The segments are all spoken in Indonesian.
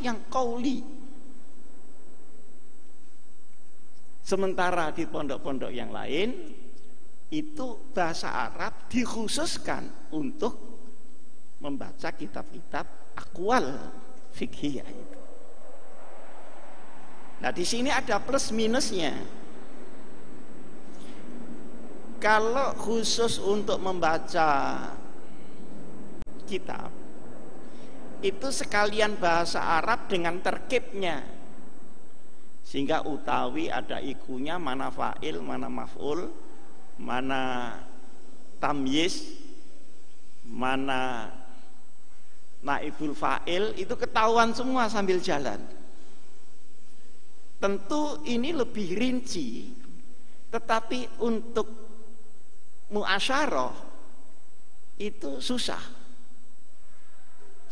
yang qauli. Sementara di pondok-pondok yang lain itu bahasa Arab dikhususkan untuk membaca kitab-kitab aqwal fiqhiyah itu. Nah, di sini ada plus minusnya. Kalau khusus untuk membaca kitab itu sekalian bahasa Arab dengan terkibnya, sehingga utawi ada ikunya, mana fa'il, mana maf'ul, mana tamyiz, mana naibul fa'il, itu ketahuan semua sambil jalan. Tentu ini lebih rinci, tetapi untuk muasyarah itu susah.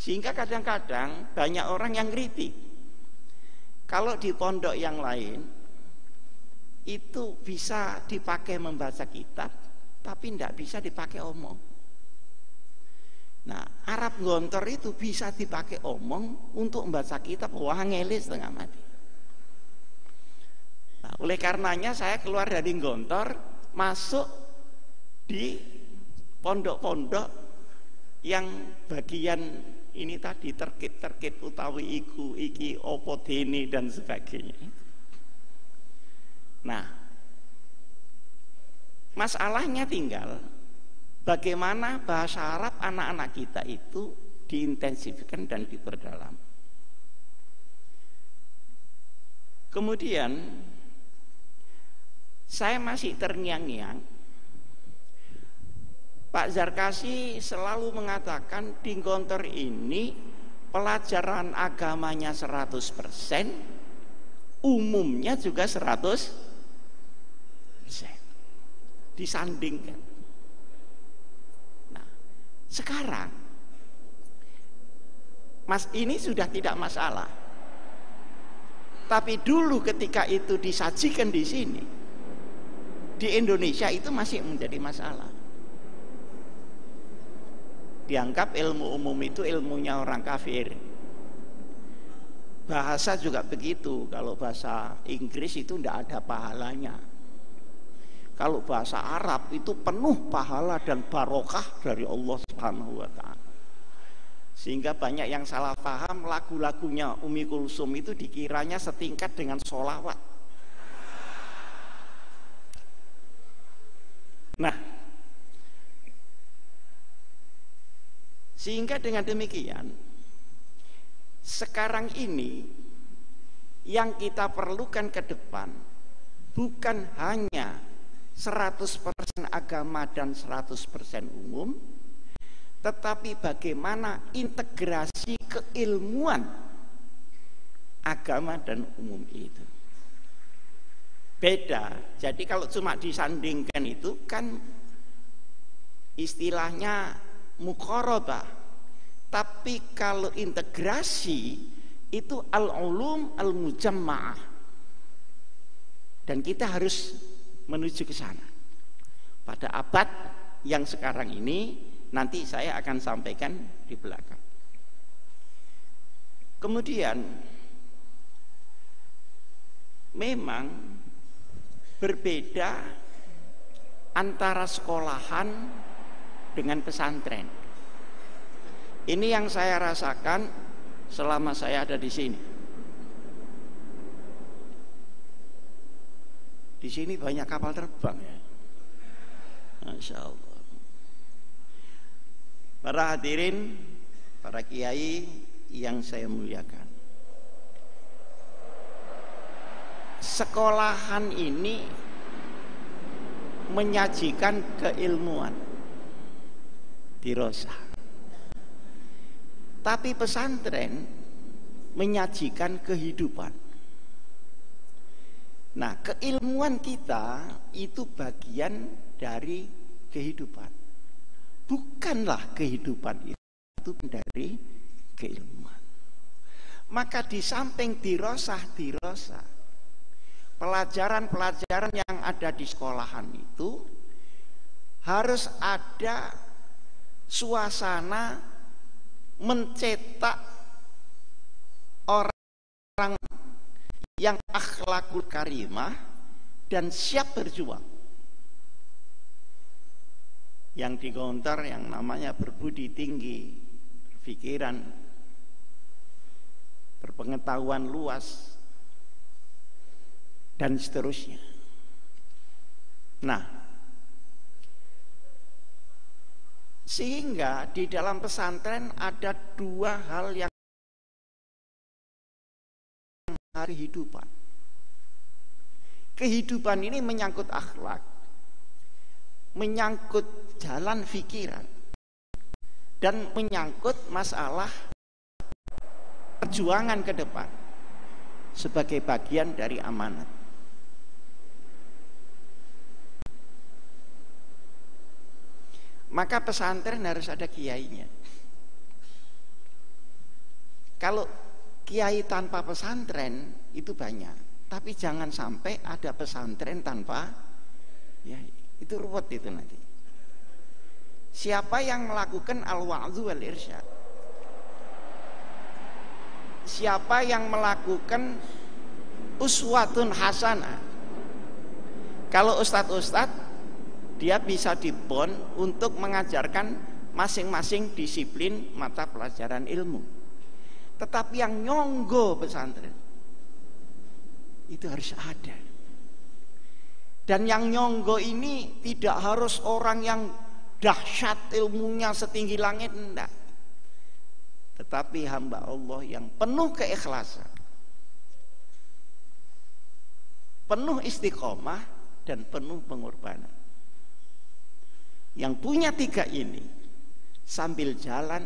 Sehingga kadang-kadang banyak orang yang kritik. Kalau di pondok yang lain itu bisa dipakai membaca kitab, tapi tidak bisa dipakai omong. Nah, Arab Gontor itu bisa dipakai omong untuk membaca kitab, wah ngelis setengah mati. Nah, oleh karenanya saya keluar dari Gontor, masuk di pondok-pondok yang bagian ini tadi terkit utawi iku iki opo dene dan sebagainya. Nah, masalahnya tinggal bagaimana bahasa Arab anak-anak kita itu diintensifkan dan diperdalam. Kemudian saya masih terngiang-ngiang, Pak Zarkasi selalu mengatakan di Gontor ini pelajaran agamanya 100%, umumnya juga 100%. Disandingkan. Nah, sekarang Mas ini sudah tidak masalah. Tapi dulu ketika itu disajikan di sini, di Indonesia itu masih menjadi masalah. Dianggap ilmu umum itu ilmunya orang kafir. Bahasa juga begitu. Kalau bahasa Inggris itu tidak ada pahalanya. Kalau bahasa Arab itu penuh pahala dan barokah dari Allah Subhanahu wa ta'ala. Sehingga banyak yang salah paham, lagu-lagunya Umi Kulsum itu dikiranya setingkat dengan sholawat. Nah, sehingga dengan demikian sekarang ini yang kita perlukan ke depan bukan hanya 100% agama dan 100% umum, tetapi bagaimana integrasi keilmuan agama dan umum itu. Beda. Jadi kalau cuma disandingkan itu kan istilahnya muqarabah. Tapi kalau integrasi itu al-ulum al-mujamma'ah. Dan kita harus menuju ke sana. Pada abad yang sekarang ini nanti saya akan sampaikan di belakang. Kemudian memang berbeda antara sekolahan dengan pesantren. Ini yang saya rasakan selama saya ada di sini. Di sini banyak kapal terbang ya. Masya Allah. Para hadirin, para kiai yang saya muliakan, sekolahan ini menyajikan keilmuan, dirosah. Tapi pesantren menyajikan kehidupan. Nah, keilmuan kita itu bagian dari kehidupan. Bukanlah kehidupan itu dari keilmuan. Maka di samping dirosah, pelajaran-pelajaran yang ada di sekolahan itu harus ada suasana mencetak orang yang akhlakul karimah dan siap berjuang. Yang digontar yang namanya berbudi tinggi, berpikiran, berpengetahuan luas, dan seterusnya. Nah, sehingga di dalam pesantren ada dua hal yang kehidupan. Kehidupan ini menyangkut akhlak, menyangkut jalan pikiran, dan menyangkut masalah perjuangan ke depan sebagai bagian dari amanat. Maka pesantren harus ada kiainya. Kalau kiai tanpa pesantren itu banyak, tapi jangan sampai ada pesantren tanpa, ya itu ruwet itu nanti. Siapa yang melakukan al-wa'dhu wal irsyad? Siapa yang melakukan uswatun hasanah? Kalau ustadz-ustadz, dia bisa dibon untuk mengajarkan masing-masing disiplin mata pelajaran ilmu. Tetapi yang nyonggo pesantren itu harus ada. Dan yang nyonggo ini tidak harus orang yang dahsyat ilmunya setinggi langit, enggak. Tetapi hamba Allah yang penuh keikhlasan, penuh istiqomah, dan penuh pengorbanan. Yang punya tiga ini sambil jalan,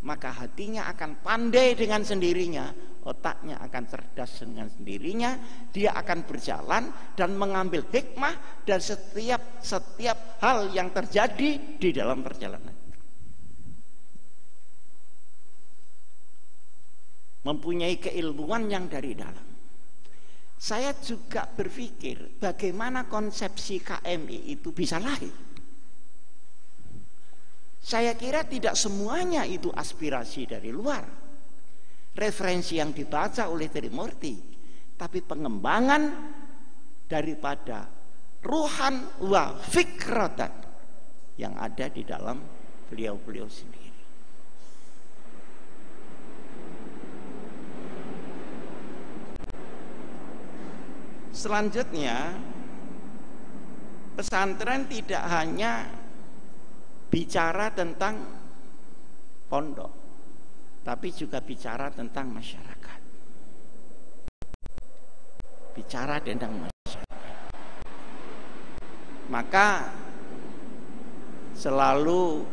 maka hatinya akan pandai dengan sendirinya, otaknya akan cerdas dengan sendirinya, dia akan berjalan dan mengambil hikmah dan setiap hal yang terjadi di dalam perjalanan. Mempunyai keilmuan yang dari dalam. Saya juga berpikir bagaimana konsepsi KMI itu bisa lahir. Saya kira tidak semuanya itu aspirasi dari luar, referensi yang dibaca oleh Trimurti, tapi pengembangan daripada ruhan wa fikratan yang ada di dalam beliau-beliau sendiri. Selanjutnya, pesantren tidak hanya bicara tentang pondok, tapi juga bicara tentang masyarakat. Bicara tentang masyarakat. Maka selalu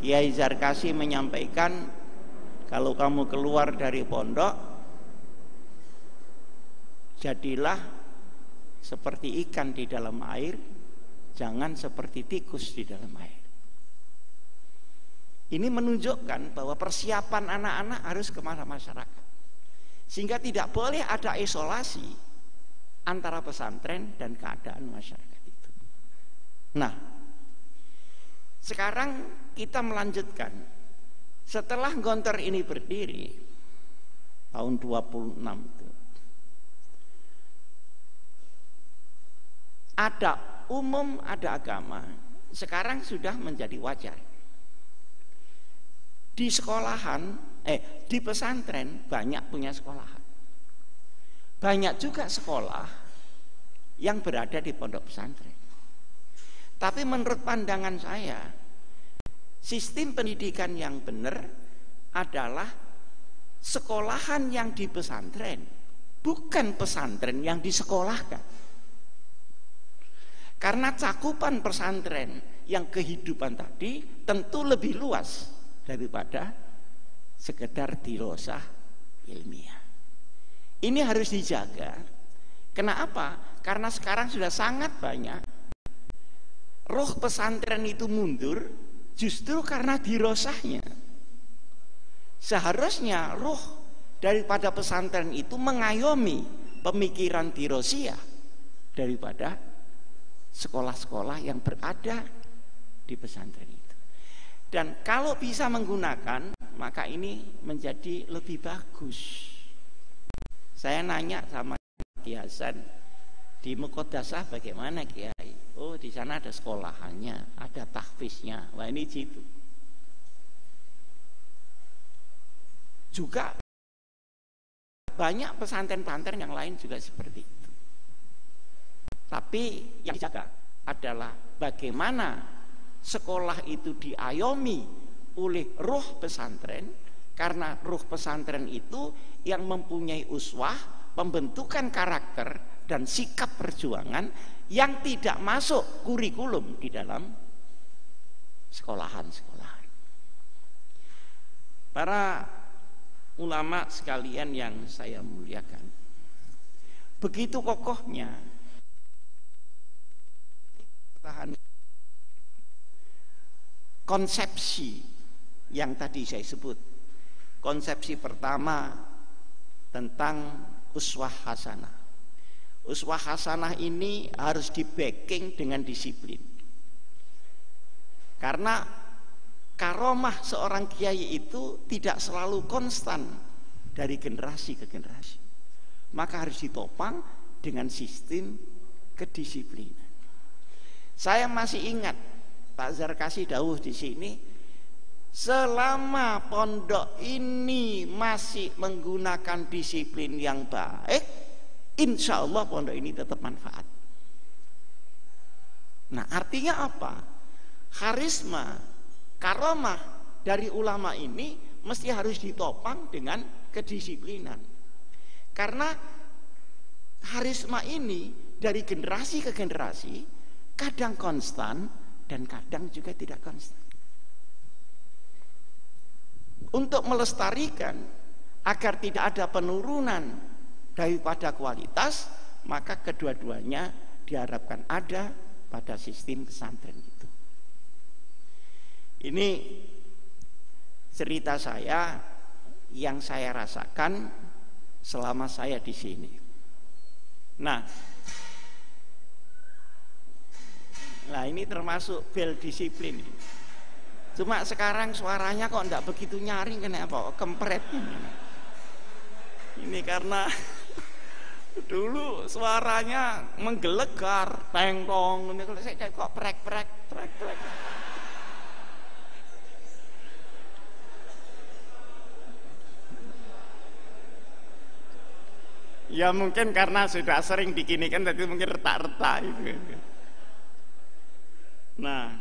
Kiai Zarkasi menyampaikan, kalau kamu keluar dari pondok, jadilah seperti ikan di dalam air, jangan seperti tikus di dalam air. Ini menunjukkan bahwa persiapan anak-anak harus ke masyarakat, sehingga tidak boleh ada isolasi antara pesantren dan keadaan masyarakat itu. Nah, sekarang kita melanjutkan. Setelah Gontor ini berdiri tahun 26 itu, ada umum, ada agama. Sekarang sudah menjadi wajar. Di sekolahan, di pesantren banyak punya sekolahan. Banyak juga sekolah yang berada di pondok pesantren. Tapi menurut pandangan saya, sistem pendidikan yang benar adalah sekolahan yang di pesantren, bukan pesantren yang disekolahkan. Karena cakupan pesantren yang kehidupan tadi tentu lebih luas daripada sekedar dirosah ilmiah. Ini harus dijaga. Kenapa? Karena sekarang sudah sangat banyak roh pesantren itu mundur justru karena dirosahnya. Seharusnya roh daripada pesantren itu mengayomi pemikiran dirosiah daripada sekolah-sekolah yang berada di pesantren itu. Dan kalau bisa menggunakan, maka ini menjadi lebih bagus. Saya nanya sama Kiai Hasan, di Muqaddasah bagaimana Kiai? Oh, di sana ada sekolahannya, ada tahfiznya. Wah, ini situ. Juga banyak pesantren-pesantren yang lain juga seperti itu. Tapi yang dijaga adalah bagaimana sekolah itu diayomi oleh ruh pesantren, karena ruh pesantren itu yang mempunyai uswah, pembentukan karakter dan sikap perjuangan yang tidak masuk kurikulum di dalam sekolahan-sekolahan. Para ulama sekalian yang saya muliakan, begitu kokohnya konsepsi yang tadi saya sebut. Konsepsi pertama tentang uswah hasanah. Uswah hasanah ini harus di-backing dengan disiplin. Karena karomah seorang kiai itu tidak selalu konstan dari generasi ke generasi. Maka harus ditopang dengan sistem kedisiplinan. Saya masih ingat Pak Zarkasi dawuh di sini, selama pondok ini masih menggunakan disiplin yang baik, insya Allah pondok ini tetap manfaat. Nah, artinya apa? Karisma, karomah dari ulama ini mesti harus ditopang dengan kedisiplinan. Karena karisma ini dari generasi ke generasi kadang konstan dan kadang juga tidak konstan. Untuk melestarikan agar tidak ada penurunan daripada kualitas, maka kedua-duanya diharapkan ada pada sistem pesantren itu. Ini cerita saya yang saya rasakan selama saya di sini. Nah, ini termasuk bel disiplin. Cuma sekarang suaranya kok enggak begitu nyaring, kenapa? Kempret ini. Ini karena dulu suaranya menggelegar, teng-tong, ini kalau saya kok prek-prek. Ya mungkin karena sudah sering diginikan, tadi mungkin retak-retak itu. Nah,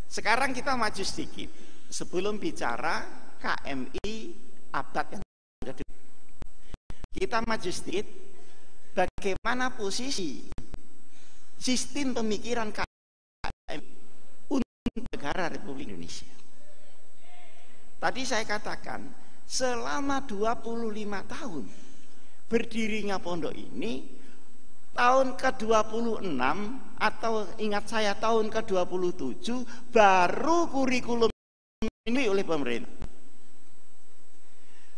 sekarang kita maju sedikit sebelum bicara KMI abad yang sudah. Kita maju sedikit bagaimana posisi sistem pemikiran KMI untuk negara Republik Indonesia. Tadi saya katakan selama 25 tahun berdirinya pondok ini, tahun ke-26 atau ingat saya tahun ke-27 baru kurikulum ini oleh pemerintah.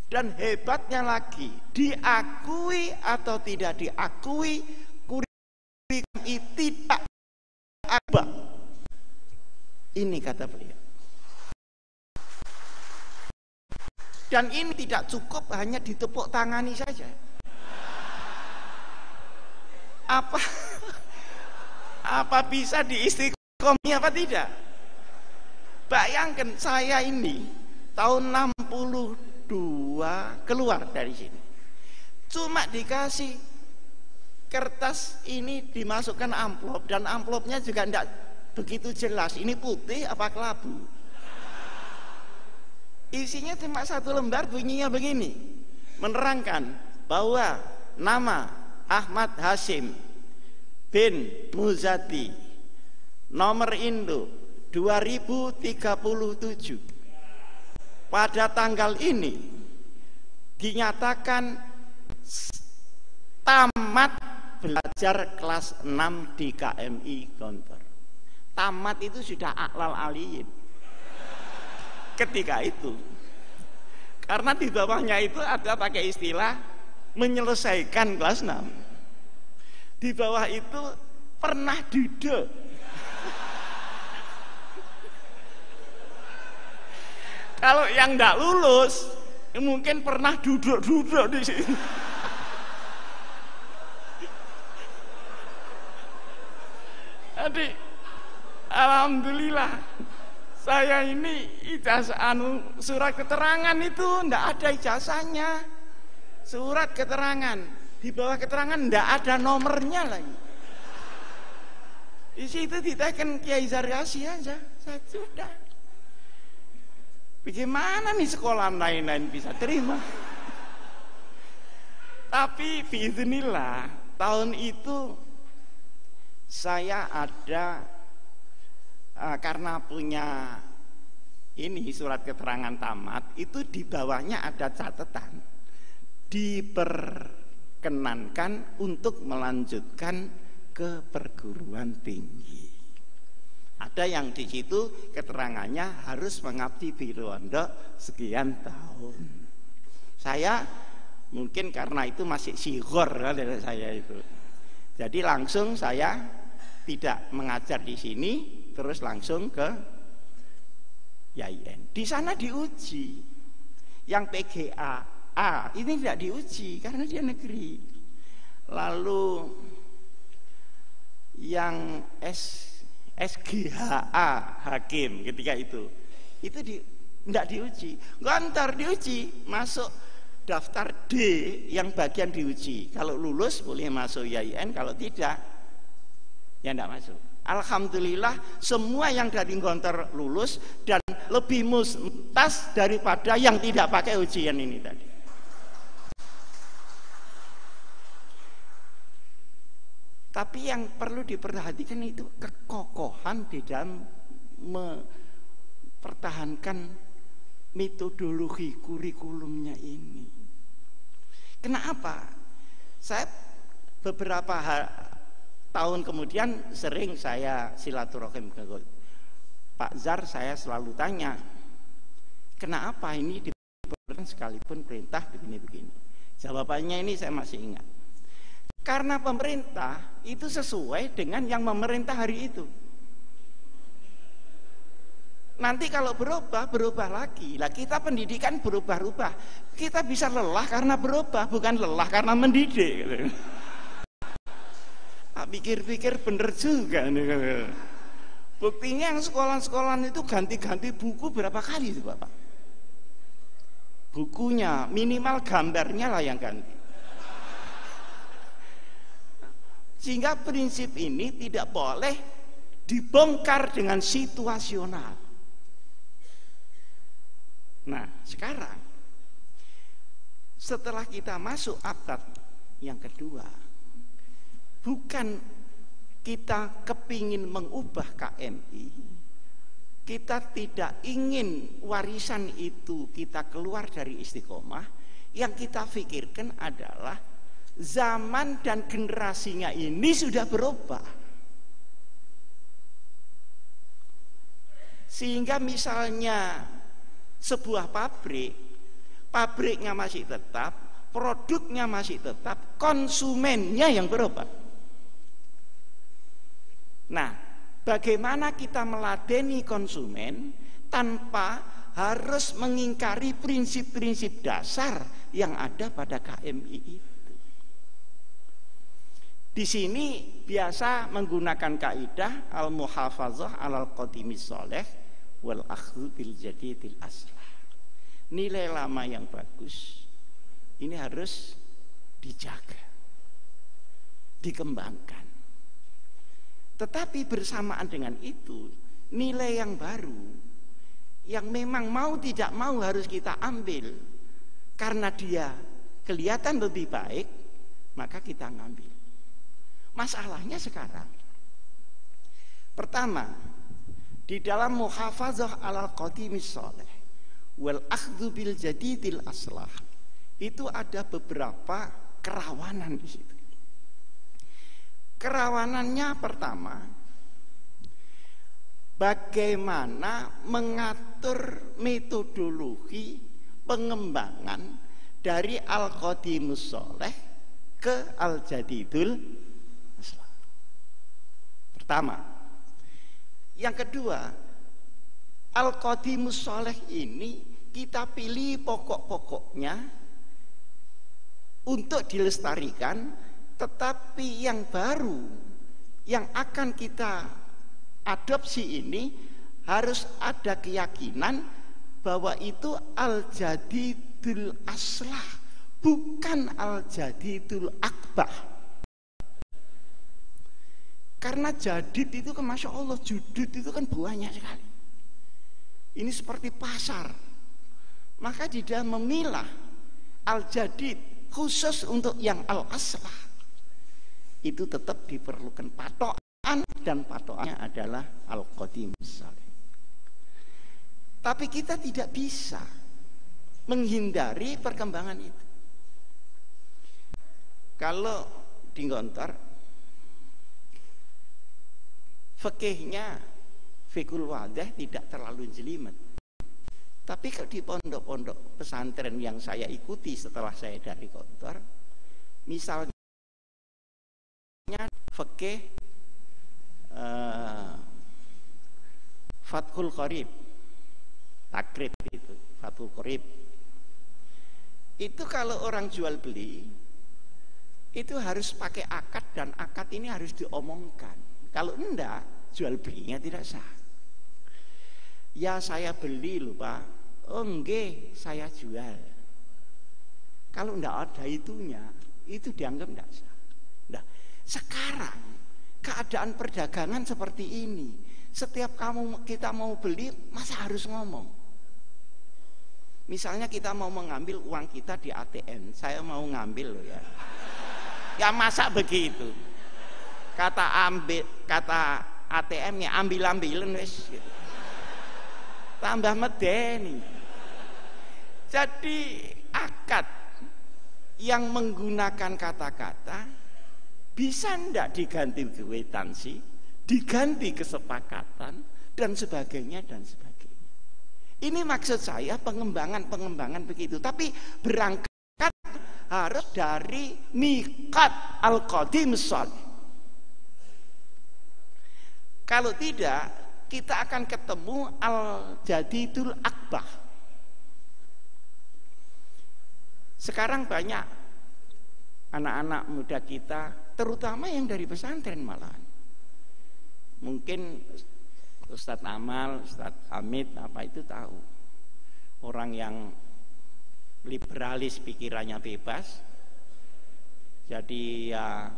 Dan hebatnya lagi, diakui atau tidak diakui, kurikulum itu tidak ada. Ini kata beliau. Dan ini tidak cukup hanya ditepuk tangani saja. Apa bisa diistiqomah apa tidak? Bayangkan saya ini tahun 62 keluar dari sini, cuma dikasih kertas ini dimasukkan amplop, dan amplopnya juga tidak begitu jelas ini putih apa kelabu. Isinya cuma satu lembar, bunyinya begini, menerangkan bahwa nama Ahmad Hasim bin Muzati, nomor induk 2037, pada tanggal ini dinyatakan tamat belajar kelas 6 di KMI Gontor. Tamat itu sudah a'lal aliyin ketika itu, karena di bawahnya itu ada pakai istilah menyelesaikan kelas 6. Di bawah itu pernah duduk. Kalau yang enggak lulus mungkin pernah duduk-duduk di sini. Jadi alhamdulillah saya ini ijazah surat keterangan itu enggak ada ijazahnya. Surat keterangan, di bawah keterangan enggak ada nomornya lagi. Di situ diteken Kiai Zaryasi aja, sudah. Bagaimana nih sekolah lain-lain bisa terima? Tapi biiznillah tahun itu saya ada karena punya ini surat keterangan tamat, itu di bawahnya ada catatan diperkenankan untuk melanjutkan ke perguruan tinggi. Ada yang di situ keterangannya harus mengabdi di pondok sekian tahun. Saya mungkin karena itu masih sigor dari saya itu. Jadi langsung saya tidak mengajar di sini, terus langsung ke YIN. Di sana diuji. Yang PGA A ini tidak diuji karena dia negeri. Lalu yang SGHA hakim ketika itu tidak diuji, ngantar diuji, masuk daftar D yang bagian diuji. Kalau lulus boleh masuk YIN, kalau tidak ya tidak masuk. Alhamdulillah semua yang dari Gontor lulus dan lebih mumtaz daripada yang tidak pakai ujian ini tadi. Tapi yang perlu diperhatikan itu kekokohan di dalam mempertahankan metodologi kurikulumnya ini. Kenapa? Saya beberapa tahun kemudian sering saya silaturahim ke Pak Zar, saya selalu tanya, kenapa ini diperlukan sekalipun perintah begini-begini? Jawabannya ini saya masih ingat. Karena pemerintah itu sesuai dengan yang memerintah hari itu. Nanti kalau berubah lagi. Lah kita pendidikan berubah-ubah. Kita bisa lelah karena berubah, bukan lelah karena mendidik. Pikir-pikir bener juga. Buktinya yang sekolah-sekolah itu ganti-ganti buku berapa kali itu Bapak? Bukunya, minimal gambarnya lah yang ganti. Sehingga prinsip ini tidak boleh dibongkar dengan situasional. Nah, sekarang setelah kita masuk abad yang kedua, bukan kita kepingin mengubah KMI, kita tidak ingin warisan itu kita keluar dari istiqomah. Yang kita pikirkan adalah zaman dan generasinya ini sudah berubah. Sehingga misalnya sebuah pabriknya masih tetap, produknya masih tetap, konsumennya yang berubah. Nah, bagaimana kita meladeni konsumen tanpa harus mengingkari prinsip-prinsip dasar yang ada pada KMI itu? Di sini biasa menggunakan kaidah al-muhafazah alal qadimis sholeh wal akhdhu bil jadidil aslah. Nilai lama yang bagus ini harus dijaga, dikembangkan. Tetapi bersamaan dengan itu, nilai yang baru yang memang mau tidak mau harus kita ambil karena dia kelihatan lebih baik, maka kita ngambil. Masalahnya sekarang, pertama, di dalam muhafazah alal qadimis sholeh wal akhdhu bil jadidil aslah itu ada beberapa kerawanan di situ. Kerawanannya pertama, bagaimana mengatur metodologi pengembangan dari al-qadimus sholeh ke al-jadidul aslah. Pertama. Yang kedua, Al-Qadimus Sholeh ini kita pilih pokok-pokoknya untuk dilestarikan, tetapi yang baru yang akan kita adopsi ini harus ada keyakinan bahwa itu al-jadidul aslah, bukan al-jadidul akbah. Karena jadid itu kan Masya Allah, judud itu kan banyak sekali. Ini seperti pasar. Maka di dalam memilah al-jadid khusus untuk yang al-aslah, itu tetap diperlukan patokan, dan patokannya adalah Al-Qadimus Sholeh. Tapi kita tidak bisa menghindari perkembangan itu. Kalau di Gontor, fikihnya fikul wadah tidak terlalu jelimet. Tapi kalau di pondok-pondok pesantren yang saya ikuti setelah saya dari Gontor, misalnya fikih Fathul Qorib, takrib itu, Fathul Qorib. Itu kalau orang jual beli itu harus pakai akad, dan akad ini harus diomongkan. Kalau enggak, jual belinya tidak sah. Ya saya beli loh Pak, oh enggak saya jual. Kalau enggak ada itunya, itu dianggap enggak sah. Nah, sekarang keadaan perdagangan seperti ini. Setiap kita mau beli, masa harus ngomong? Misalnya kita mau mengambil uang kita di ATM, saya mau ngambil loh ya. Ya masa begitu? Kata ATM-nya ambil-ambilan wes gitu. Tambah medeni. Jadi akad yang menggunakan kata-kata bisa ndak diganti kwitansi, diganti kesepakatan, dan sebagainya dan sebagainya. Ini maksud saya pengembangan begitu. Tapi berangkat harus dari miqat al-Qadimus Sholeh. Kalau tidak, kita akan ketemu al-jadidul akbah. Sekarang banyak anak-anak muda kita, terutama yang dari pesantren malahan. Mungkin Ustadz Amal, Ustadz Hamid apa itu tahu. Orang yang liberalis, pikirannya bebas. Jadi ya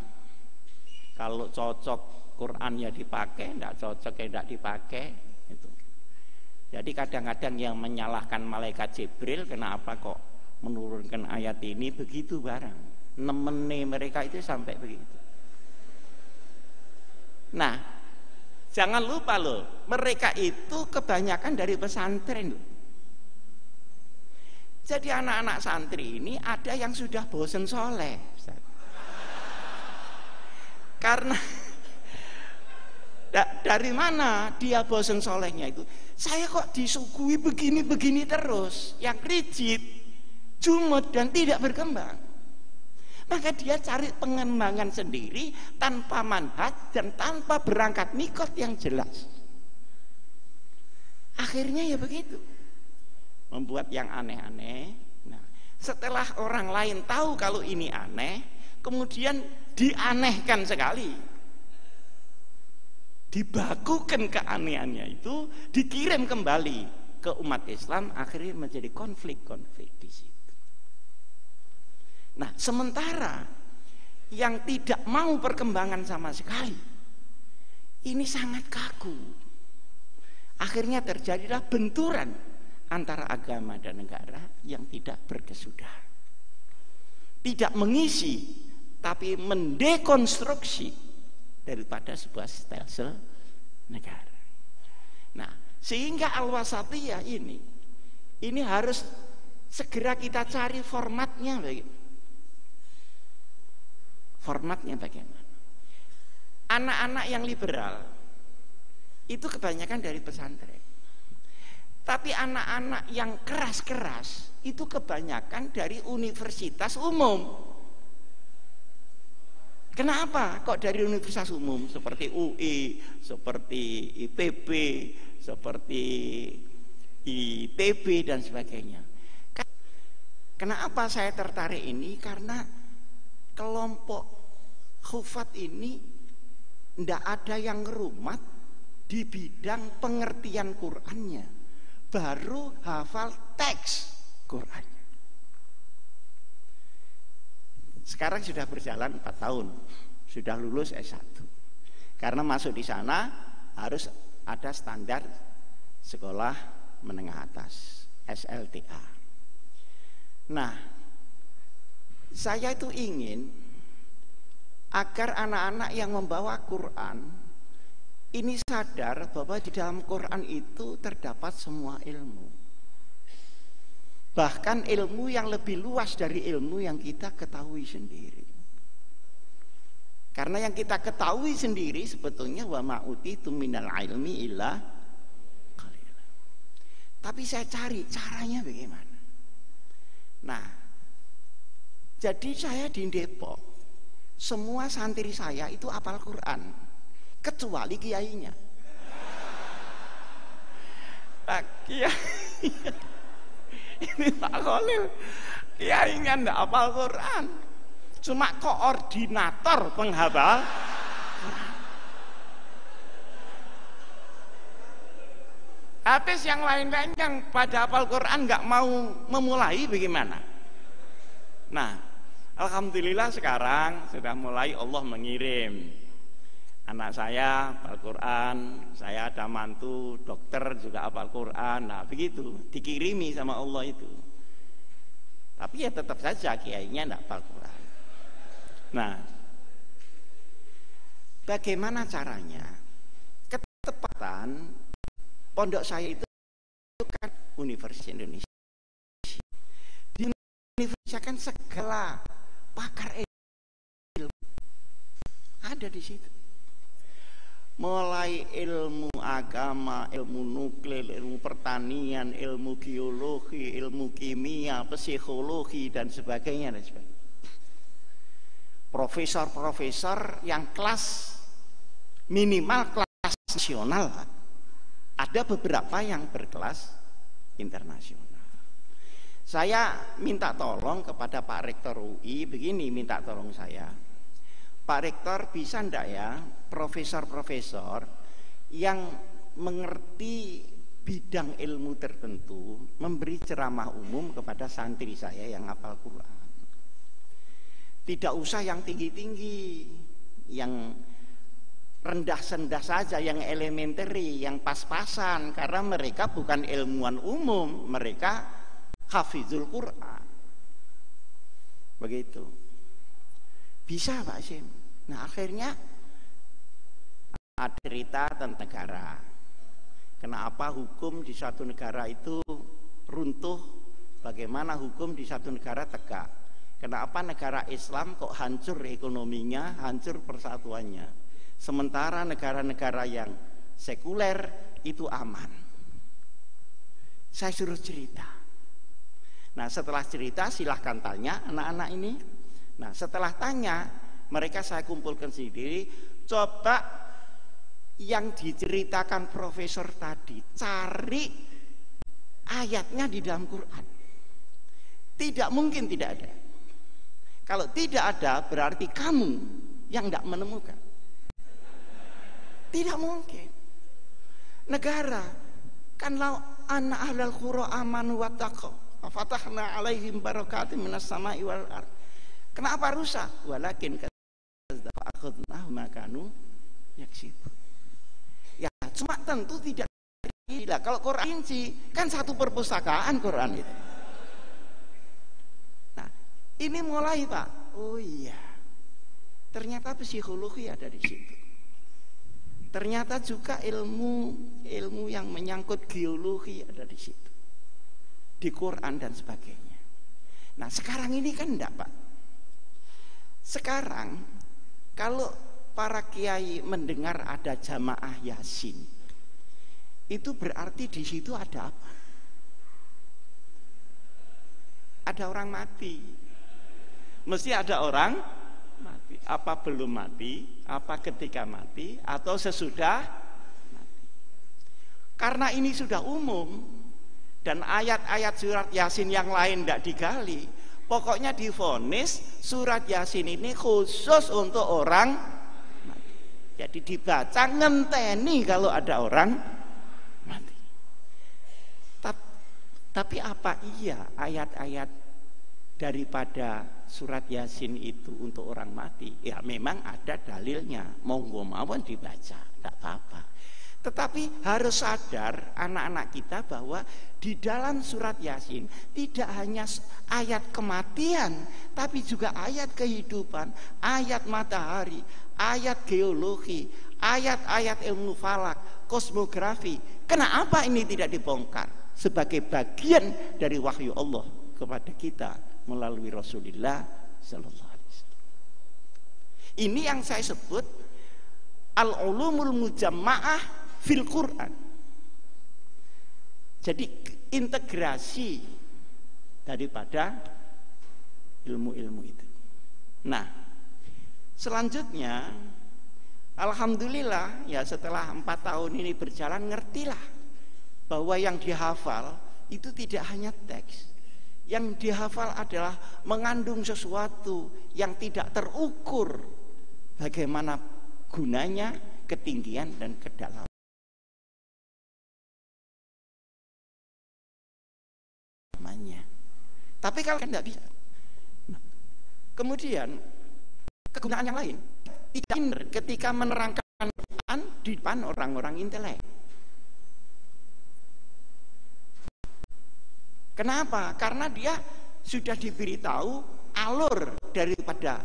kalau cocok Quran ya dipakai, tidak cocok ya tidak dipakai itu. Jadi kadang-kadang yang menyalahkan malaikat Jibril, kenapa kok menurunkan ayat ini begitu barang. Nemeni mereka itu sampai begitu. Nah, jangan lupa loh, mereka itu kebanyakan dari pesantren loh. Jadi anak-anak santri ini ada yang sudah bosen soleh, Ustaz. Karena dari mana dia bosen solehnya itu? Saya kok disuguhi begini-begini terus, yang rigid, jumud dan tidak berkembang. Maka dia cari pengembangan sendiri tanpa manhaj dan tanpa berangkat mikot yang jelas. Akhirnya ya begitu, membuat yang aneh-aneh. Nah, setelah orang lain tahu kalau ini aneh, kemudian dianehkan sekali, dibakukan keanehannya itu, dikirim kembali ke umat Islam, akhirnya menjadi konflik-konflik di situ. Nah, sementara yang tidak mau perkembangan sama sekali, ini sangat kaku. Akhirnya terjadilah benturan antara agama dan negara yang tidak berkesudahan. Tidak mengisi, tapi mendekonstruksi daripada sebuah stelsel negara. Nah, sehingga al-wasatiyah ini harus segera kita cari formatnya begitu. Formatnya bagaimana? Anak-anak yang liberal itu kebanyakan dari pesantren. Tapi anak-anak yang keras-keras itu kebanyakan dari universitas umum. Kenapa kok dari universitas umum seperti UI, seperti IPB, seperti ITB dan sebagainya. Kenapa saya tertarik ini? Karena kelompok khufat ini tidak ada yang ngerumat di bidang pengertian Qur'annya, baru hafal teks Qur'annya. Sekarang sudah berjalan 4 tahun, sudah lulus S1. Karena masuk di sana harus ada standar sekolah menengah atas, SLTA. Nah, saya itu ingin agar anak-anak yang membawa Quran ini sadar bahwa di dalam Quran itu terdapat semua ilmu. Bahkan ilmu yang lebih luas dari ilmu yang kita ketahui sendiri. Karena yang kita ketahui sendiri sebetulnya wa ma'utitum minal ilmi illa qalila. Tapi saya cari caranya bagaimana. Nah, jadi saya di Depok, semua santri saya itu hafal Quran, kecuali kiainya. Nah, kiai ini Pak Khalil, kiainya ndak hafal Quran, cuma koordinator penghafal. Habis yang lain-lain yang pada hafal Quran nggak mau memulai bagaimana? Nah, alhamdulillah sekarang sudah mulai Allah mengirim anak saya hafal Quran, saya ada mantu dokter juga hafal Quran. Nah, begitu dikirimi sama Allah itu. Tapi ya tetap saja kiainya nggak hafal Quran. Nah, bagaimana caranya? Ketepatan pondok saya itu kan Universitas Indonesia. Di Universitas kan segala pakar ilmu ada di situ. Mulai ilmu agama, ilmu nuklir, ilmu pertanian, ilmu geologi, ilmu kimia, psikologi dan sebagainya dan sebagainya. Profesor-profesor yang kelas minimal kelas nasional. Ada beberapa yang berkelas internasional. Saya minta tolong kepada Pak Rektor UI, begini minta tolong saya. Pak Rektor bisa enggak ya profesor-profesor yang mengerti bidang ilmu tertentu memberi ceramah umum kepada santri saya yang hafal Quran. Tidak usah yang tinggi-tinggi, yang rendah-rendah saja, yang elementary, yang pas-pasan, karena mereka bukan ilmuwan umum, mereka hafizul Quran. Begitu. Bisa Pak Sim. Nah, akhirnya ada cerita tentang negara. Kenapa hukum di satu negara itu runtuh, bagaimana hukum di satu negara tegak. Kenapa negara Islam kok hancur ekonominya, hancur persatuannya. Sementara negara-negara yang sekuler itu aman. Saya suruh cerita. Nah, setelah cerita silahkan tanya anak-anak ini. Nah, setelah tanya, mereka saya kumpulkan sendiri. Coba yang diceritakan profesor tadi, cari ayatnya di dalam Quran. Tidak mungkin tidak ada. Kalau tidak ada, berarti kamu yang tidak menemukan. Tidak mungkin. Negara kan lau anna ahlal qura amanu wattaqau fatahna alaihim barakatim minas sama'i wal ardh. Kenapa rusak? Walakin akhadnahum makanu yaksibun. Ya, cuma tentu tidak gila. Kalau Quran sih kan satu perpustakaan Quran itu. Nah, ini mulai Pak. Oh iya. Ternyata psikologi ada di situ. Ternyata juga ilmu yang menyangkut geologi ada di situ, di Quran dan sebagainya. Nah, sekarang ini kan enggak Pak. Sekarang kalau para kiai mendengar ada jamaah Yasin, itu berarti di situ ada apa? Ada orang mati. Mesti ada orang mati. Apa belum mati, apa ketika mati, atau sesudah mati. Karena ini sudah umum dan ayat-ayat surat Yasin yang lain tidak digali, pokoknya divonis surat Yasin ini khusus untuk orang mati. Jadi dibaca ngenteni kalau ada orang mati. Tapi apa iya ayat-ayat daripada surat Yasin itu untuk orang mati? Ya memang ada dalilnya, monggo mawon dibaca, tidak apa-apa. Tetapi harus sadar anak-anak kita bahwa di dalam surat Yasin tidak hanya ayat kematian, tapi juga ayat kehidupan, ayat matahari, ayat geologi, ayat-ayat ilmu falak, kosmografi. Kenapa ini tidak dibongkar? Sebagai bagian dari wahyu Allah kepada kita melalui Rasulullah sallallahu alaihi wasallam. Ini yang saya sebut al-ulumul mujamma'ah fil Quran. Jadi integrasi daripada ilmu-ilmu itu. Nah, selanjutnya alhamdulillah ya setelah 4 tahun ini berjalan, ngertilah bahwa yang dihafal itu tidak hanya teks. Yang dihafal adalah mengandung sesuatu yang tidak terukur bagaimana gunanya, ketinggian dan kedalaman. Tapi kalau kan tidak bisa. Nah, kemudian kegunaan yang lain tidak ketika menerangkan Quran di depan orang-orang intelek. Kenapa? Karena dia sudah diberitahu alur daripada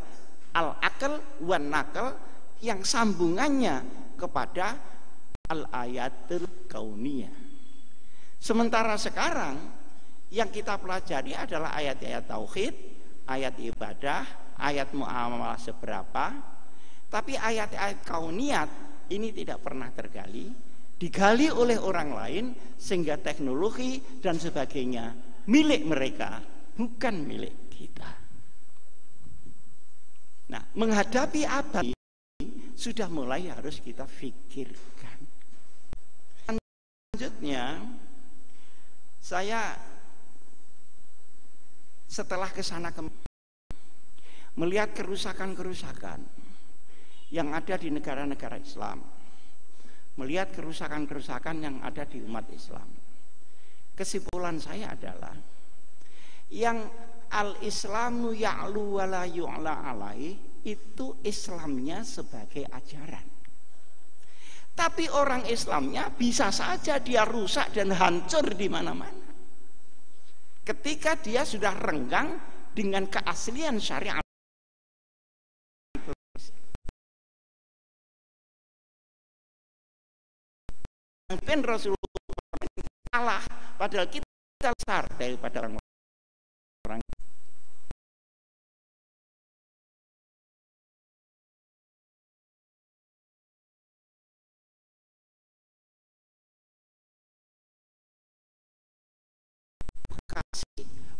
al-aql wan naql yang sambungannya kepada al-ayatul kauniyah. Sementara sekarang yang kita pelajari adalah ayat-ayat tauhid, ayat ibadah, ayat muamalah seberapa. Tapi ayat-ayat kauniyat ini tidak pernah tergali, digali oleh orang lain sehingga teknologi dan sebagainya milik mereka, bukan milik kita. Nah, menghadapi abad ini sudah mulai harus kita pikirkan. Selanjutnya, saya setelah kesana melihat kerusakan-kerusakan yang ada di negara-negara Islam, melihat kerusakan-kerusakan yang ada di umat Islam. Kesimpulan saya adalah yang al-Islamu ya'lu wa la yu'la alaih itu Islamnya sebagai ajaran. Tapi orang Islamnya bisa saja dia rusak dan hancur di mana-mana. Ketika dia sudah renggang dengan keaslian syariat. Mungkin Rasulullah kalah, padahal kita besar daripada orang-orang.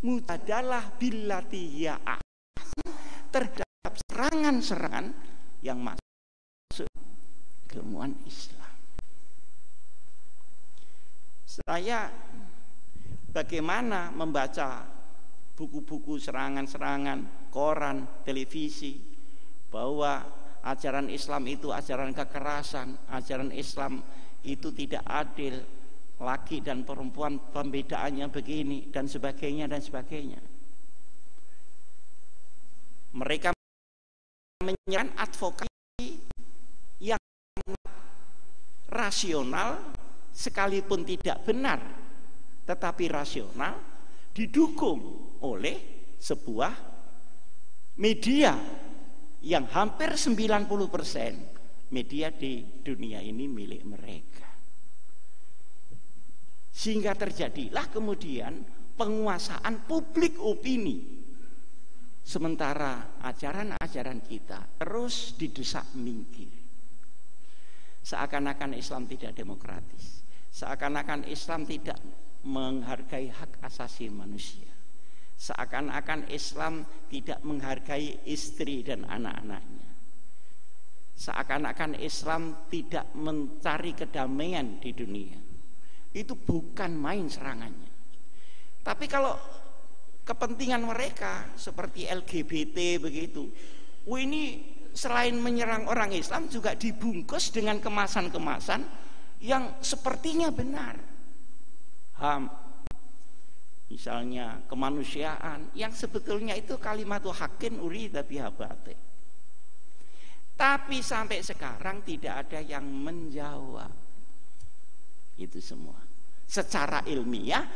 Mujadalah billati ya ahsan terhadap serangan-serangan yang masuk keilmuan Islam. Saya bagaimana membaca buku-buku serangan-serangan, koran, televisi, bahwa ajaran Islam itu ajaran kekerasan, ajaran Islam itu tidak adil, laki dan perempuan pembedaannya begini dan sebagainya dan sebagainya. Mereka menyerang advokasi yang rasional sekalipun tidak benar, tetapi rasional, didukung oleh sebuah media yang hampir 90% media di dunia ini milik mereka. Sehingga terjadilah kemudian penguasaan publik opini. Sementara ajaran-ajaran kita terus didesak minggir. Seakan-akan Islam tidak demokratis. Seakan-akan Islam tidak menghargai hak asasi manusia. Seakan-akan Islam tidak menghargai istri dan anak-anaknya. Seakan-akan Islam tidak mencari kedamaian di dunia. Itu bukan main serangannya. Tapi kalau kepentingan mereka seperti LGBT begitu, ini selain menyerang orang Islam juga dibungkus dengan kemasan-kemasan yang sepertinya benar. HAM, misalnya kemanusiaan, yang sebetulnya itu kalimatul haqqin urida biha batil. Tapi sampai sekarang tidak ada yang menjawab itu semua secara ilmiah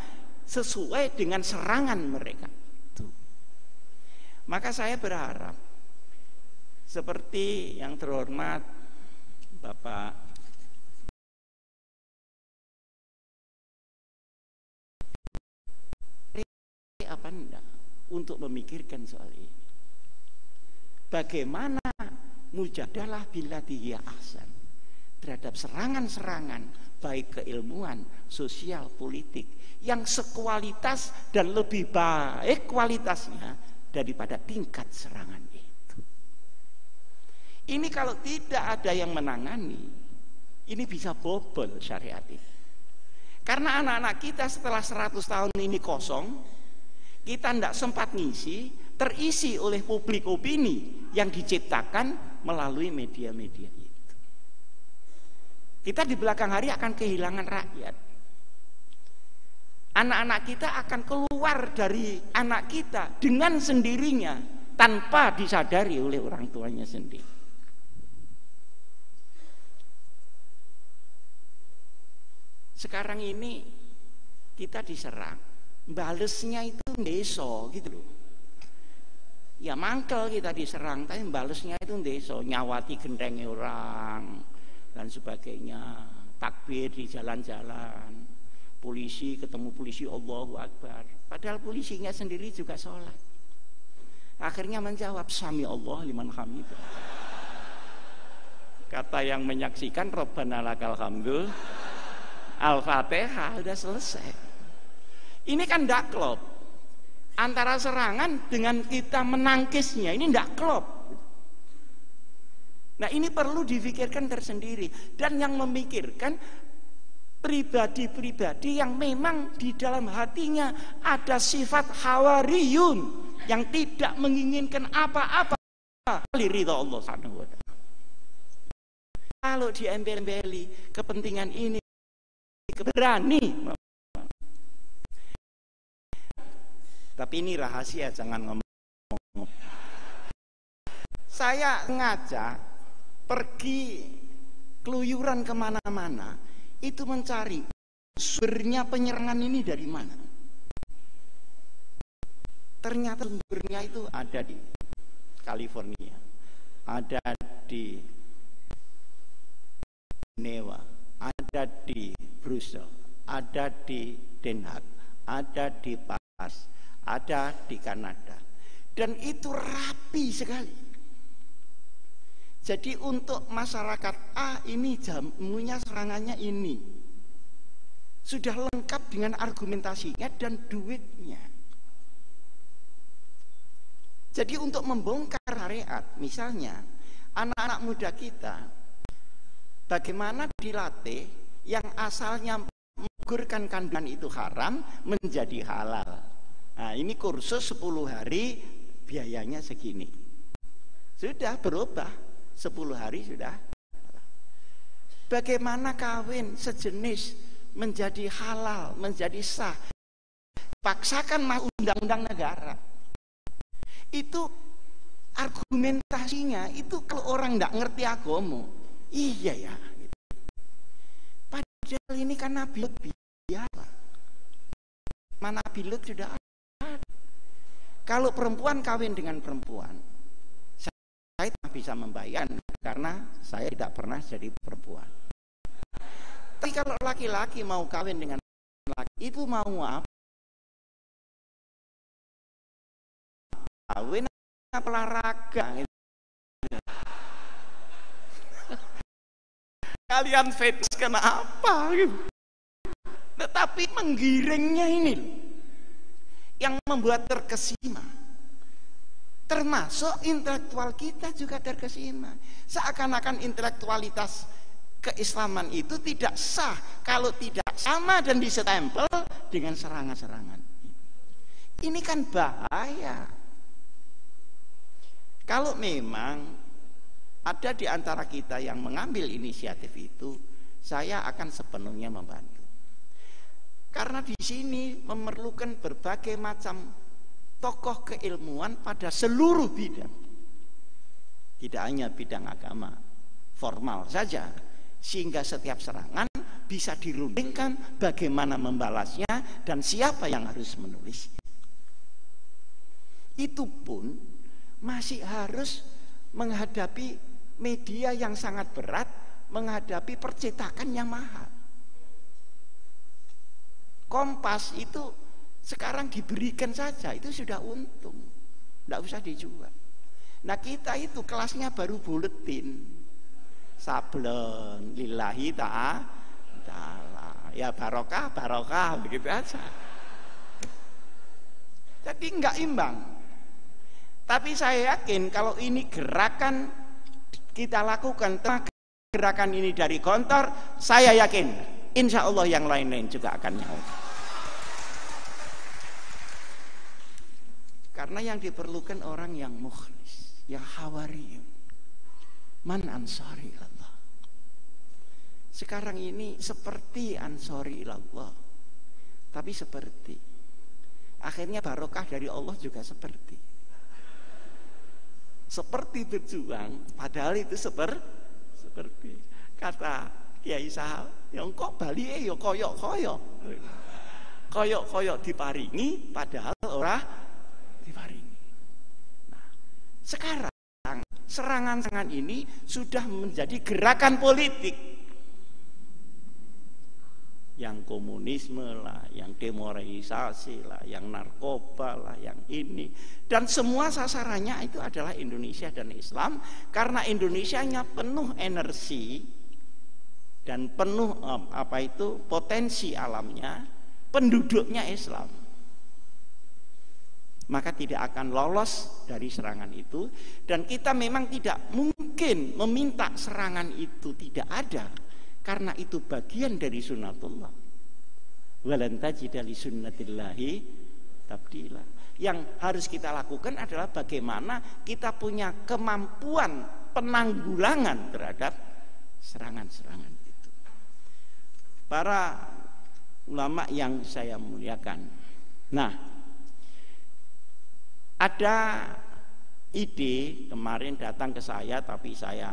sesuai dengan serangan mereka. Tuh. Maka saya berharap seperti yang terhormat Bapak apa enggak untuk memikirkan soal ini. Bagaimana mujadalah billati hiya ahsan terhadap serangan-serangan baik keilmuan, sosial, politik yang sekualitas dan lebih baik kualitasnya daripada tingkat serangan itu. Ini kalau tidak ada yang menangani, ini bisa bobol syariat ini. Karena anak-anak kita setelah 100 tahun ini kosong, kita tidak sempat ngisi, terisi oleh publik opini yang diciptakan melalui media-media itu. Kita di belakang hari akan kehilangan rakyat. Anak-anak kita akan keluar dari anak kita dengan sendirinya tanpa disadari oleh orang tuanya sendiri. Sekarang ini kita diserang, balesnya itu ndeso gitu loh. Ya mangkel kita diserang, tapi balesnya itu ndeso, nyawati gendenge orang dan sebagainya, takbir di jalan-jalan, polisi ketemu polisi Allahu Akbar, padahal polisinya sendiri juga sholat. Akhirnya menjawab sami Allah liman hamid. Kata yang menyaksikan Rabbana lakal hamdu, Al-Fatihah, udah selesai. Ini kan ndak klop antara serangan dengan kita menangkisnya, ini ndak klop. Nah ini perlu difikirkan tersendiri, dan yang memikirkan pribadi-pribadi yang memang di dalam hatinya ada sifat hawariyun yang tidak menginginkan apa-apa ridha Allah Subhanahu wa ta'ala. Kalau diembel-embeli kepentingan ini berani, tapi ini rahasia, jangan ngomong. Saya ngajak pergi keluyuran kemana-mana, itu mencari sumbernya penyerangan ini dari mana. Ternyata sumbernya itu ada di California, ada di Genewa, ada di Brussels, ada di Den Haag, ada di Paris, ada di Kanada, dan itu rapi sekali. Jadi untuk masyarakat A ini jamunya serangannya ini sudah lengkap dengan argumentasinya dan duitnya. Jadi untuk membongkar syariat, misalnya anak-anak muda kita, bagaimana dilatih yang asalnya menggugurkan kandungan itu haram menjadi halal. Nah ini kursus 10 hari biayanya segini. Sudah berubah, 10 hari sudah. Bagaimana kawin sejenis menjadi halal, menjadi sah, paksakan undang-undang negara. Itu argumentasinya, itu kalau orang tidak ngerti agama, iya ya. Padahal ini kan Nabi Lut biasa. Mana Nabi Lut sudah ada. Kalau perempuan kawin dengan perempuan, saya tidak bisa membayar karena saya tidak pernah jadi perempuan. Tapi kalau laki-laki mau kawin dengan laki, itu mau apa? Kawin apa olahraga? Kalian fetish kenapa? Tetapi menggiringnya ini yang membuat terkesima. Termasuk intelektual kita juga terkesima. Seakan-akan intelektualitas keislaman itu tidak sah kalau tidak sama dan disetempel dengan serangan-serangan. Ini kan bahaya. Kalau memang ada di antara kita yang mengambil inisiatif itu, saya akan sepenuhnya membantu. Karena di sini memerlukan berbagai macam tokoh keilmuan pada seluruh bidang. Tidak hanya bidang agama formal saja, sehingga setiap serangan bisa dirundingkan bagaimana membalasnya dan siapa yang harus menulis. Itu pun masih harus menghadapi media yang sangat berat, menghadapi percetakan yang mahal. Kompas itu sekarang diberikan saja, itu sudah untung, tidak usah dijual. Nah kita itu kelasnya baru buletin, sablon lillahi ta'ala, ya barokah begitu aja. Jadi enggak imbang. Tapi saya yakin kalau ini gerakan kita lakukan, gerakan ini dari Gontor, saya yakin insya Allah yang lain-lain juga akan nyaut. Karena yang diperlukan orang yang mukhlis, yang hawariyun. Man ansari ilallah. Sekarang ini seperti ansari ilallah, tapi seperti akhirnya barokah dari Allah juga seperti berjuang, padahal itu seperti kata Kiai Sahal, yang kok Bali ya koyok diparingi padahal ora diparingi. Nah, sekarang serangan-serangan ini sudah menjadi gerakan politik. Yang komunisme lah, yang demoralisasi lah, yang narkoba lah, yang ini. Dan semua sasarannya itu adalah Indonesia dan Islam. Karena Indonesianya penuh energi dan penuh potensi alamnya, penduduknya Islam. Maka tidak akan lolos dari serangan itu. Dan kita memang tidak mungkin meminta serangan itu tidak ada, karena itu bagian dari sunnatullah. Walan tajida li sunnatillahi tabdila. Yang harus kita lakukan adalah bagaimana kita punya kemampuan penanggulangan terhadap serangan-serangan itu. Para ulama yang saya muliakan. Nah, ada ide kemarin datang ke saya, tapi saya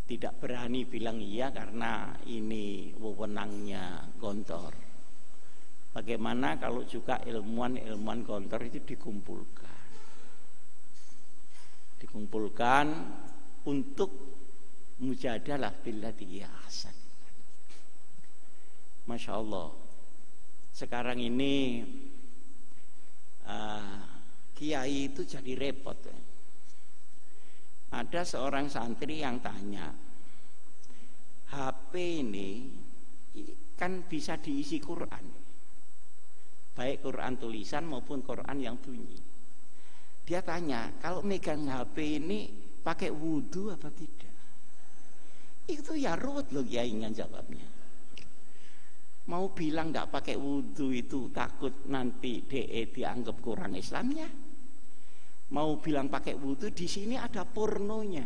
tidak berani bilang iya karena ini wewenangnya Gontor. Bagaimana kalau juga ilmuwan Gontor itu dikumpulkan untuk mujadalah billati ahsan. Masya Allah, sekarang ini kiai itu jadi repot. Ada seorang santri yang tanya, HP ini kan bisa diisi Quran, baik Quran tulisan maupun Quran yang bunyi. Dia tanya, kalau megang HP ini pakai wudhu apa tidak? Itu ya ruwet loh ya, ingin jawabnya. Mau bilang nggak pakai wudhu itu takut nanti DE dianggap kurang Islamnya. Mau bilang pakai wudhu, di sini ada pornonya.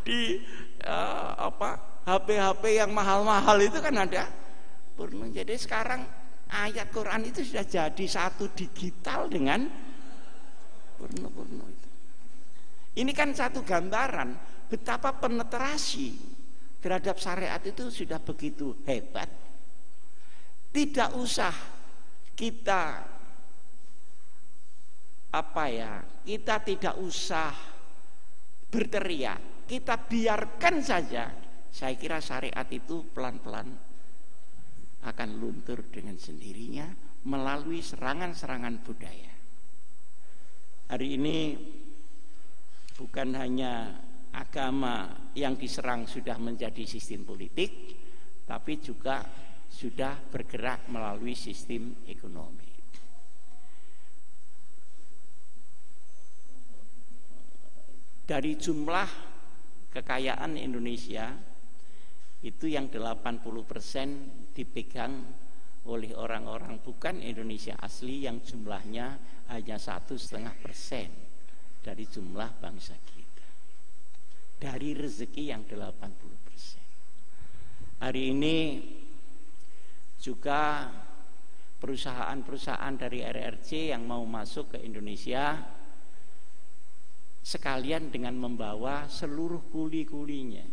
Di HP-HP yang mahal-mahal itu kan ada porno. Jadi sekarang ayat Quran itu sudah jadi satu digital dengan porno-porno itu. Ini kan satu gambaran betapa penetrasi terhadap syariat itu sudah begitu hebat. Tidak usah kita kita tidak usah berteriak, kita biarkan saja. Saya kira syariat itu pelan-pelan akan luntur dengan sendirinya melalui serangan-serangan budaya. Hari ini bukan hanya agama yang diserang sudah menjadi sistem politik, tapi juga sudah bergerak melalui sistem ekonomi. Dari jumlah kekayaan Indonesia itu yang 80% dipegang oleh orang-orang bukan Indonesia asli yang jumlahnya hanya 1,5% dari jumlah bangsa kita. Dari rezeki yang 80%. Hari ini juga perusahaan-perusahaan dari RRC yang mau masuk ke Indonesia sekalian dengan membawa seluruh kuli-kulinya.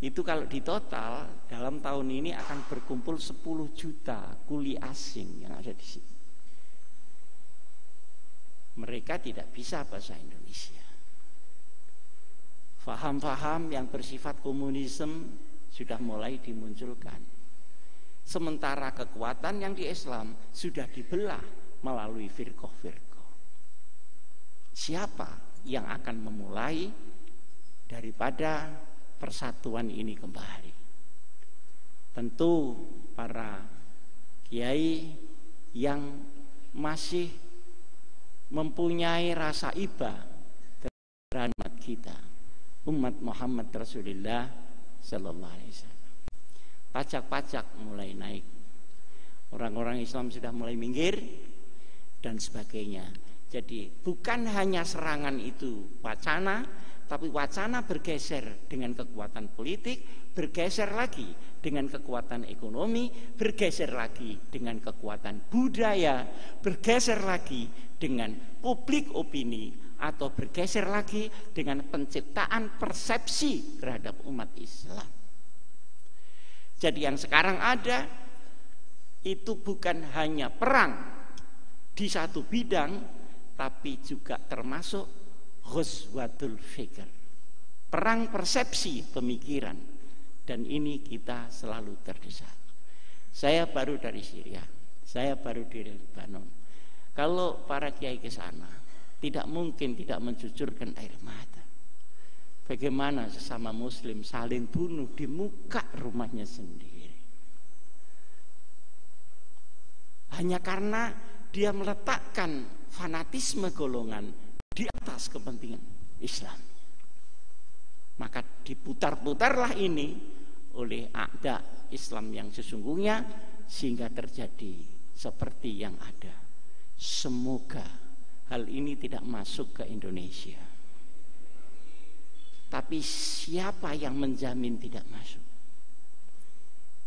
Itu kalau ditotal dalam tahun ini akan berkumpul 10 juta kuli asing yang ada di sini. Mereka tidak bisa bahasa Indonesia. Faham-faham yang bersifat komunisme sudah mulai dimunculkan. Sementara kekuatan yang di Islam sudah dibelah melalui firqah-firqah. Siapa yang akan memulai daripada persatuan ini kembali? Tentu para kiai yang masih mempunyai rasa iba terhadap kita, umat Muhammad Rasulullah Sallallahu Alaihi Wasallam. Pajak-pajak mulai naik, orang-orang Islam sudah mulai minggir dan sebagainya. Jadi bukan hanya serangan itu wacana, tapi wacana bergeser dengan kekuatan politik, bergeser lagi dengan kekuatan ekonomi, bergeser lagi dengan kekuatan budaya, bergeser lagi dengan publik opini, atau bergeser lagi dengan penciptaan persepsi terhadap umat Islam. Jadi yang sekarang ada itu bukan hanya perang di satu bidang, tapi juga termasuk ghazwatul fikr, perang persepsi pemikiran, dan ini kita selalu terdesak. Saya baru dari Syria, saya baru dari Lebanon. Kalau para kiai ke sana, tidak mungkin tidak mencucurkan air mata. Bagaimana sesama muslim saling bunuh di muka rumahnya sendiri, hanya karena dia meletakkan fanatisme golongan di atas kepentingan Islam. Maka diputar-putarlah ini oleh a'da Islam yang sesungguhnya, sehingga terjadi seperti yang ada. Semoga hal ini tidak masuk ke Indonesia. Tapi siapa yang menjamin tidak masuk?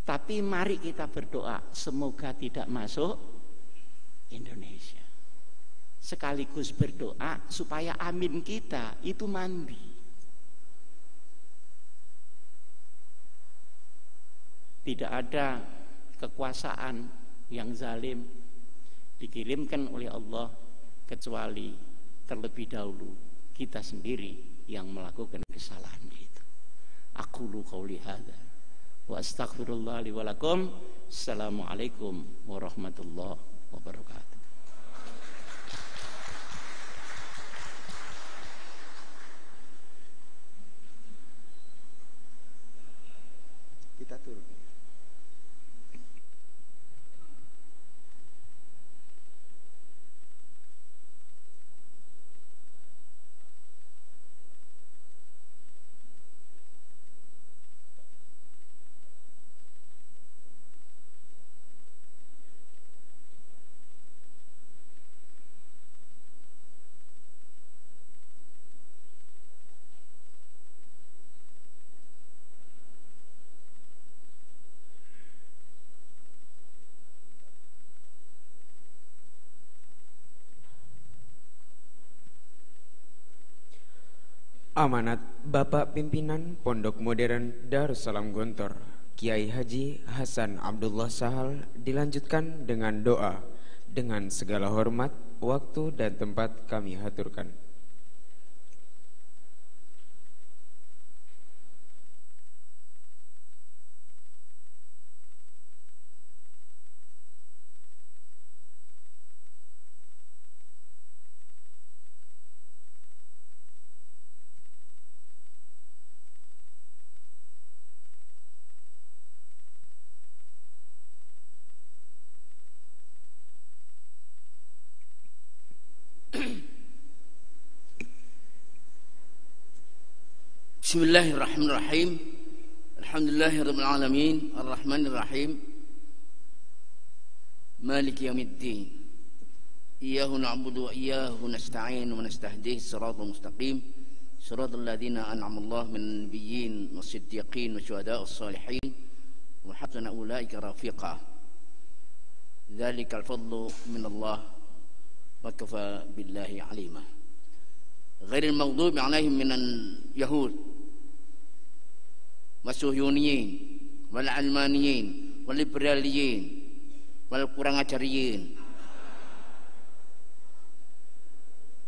Tapi mari kita berdoa semoga tidak masuk Indonesia. Sekaligus berdoa supaya amin kita itu mandi. Tidak ada kekuasaan yang zalim dikirimkan oleh Allah kecuali terlebih dahulu kita sendiri yang melakukan kesalahan itu. Aqulu qauli hadza wa astaghfirullah li wa lakum. Assalamualaikum warahmatullahi wabarakatuh. Kita turun. Amanat Bapak Pimpinan Pondok Modern Darussalam Gontor Kiai Haji Hasan Abdullah Sahal dilanjutkan dengan doa. Dengan segala hormat, waktu dan tempat kami haturkan. Bismillahirrahmanirrahim. Alhamdulillahirabbil alamin, arrahmanir rahim. Maliki yaumiddin. Iyyahu na'budu wa iyyahu nasta'in wa nastahdihi siratal mustaqim. Siratal ladzina an'ama Allahu minan nabiyyin was-siddiqin wasyuhada'is shalihin wa hasuna ulaika rafiqa. Dzalikal fadlu minallah wa kafa billahi alima. Ghairil maghdubi 'alaihim minan yahud wasyuhiyyin wal almaniyin wal liberaliyin wal kurang ajariyin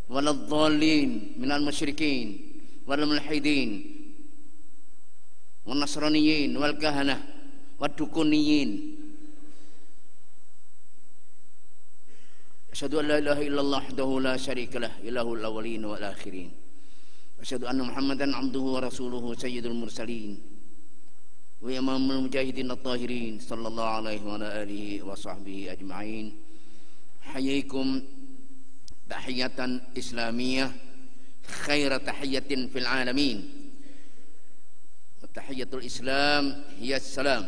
wal dhalin minal musyrikin wal mulhidin wal nasraniyin wal kahanah wad dukuniyin. Asyhadu an la ilaha illallah wahdahu la syarika lah ilahul awwalin wal akhirin. Asyhadu anna Muhammadan abduhu wa rasuluhu sayyidul mursalin wa imamul mujahidin at-tahirin sallallahu alaihi wa alihi wa sahbihi ajma'in. Hayyikum tahiyatan islamiyah khaira tahiyatin fil alamin. Wa tahiyatul islam hiya assalam.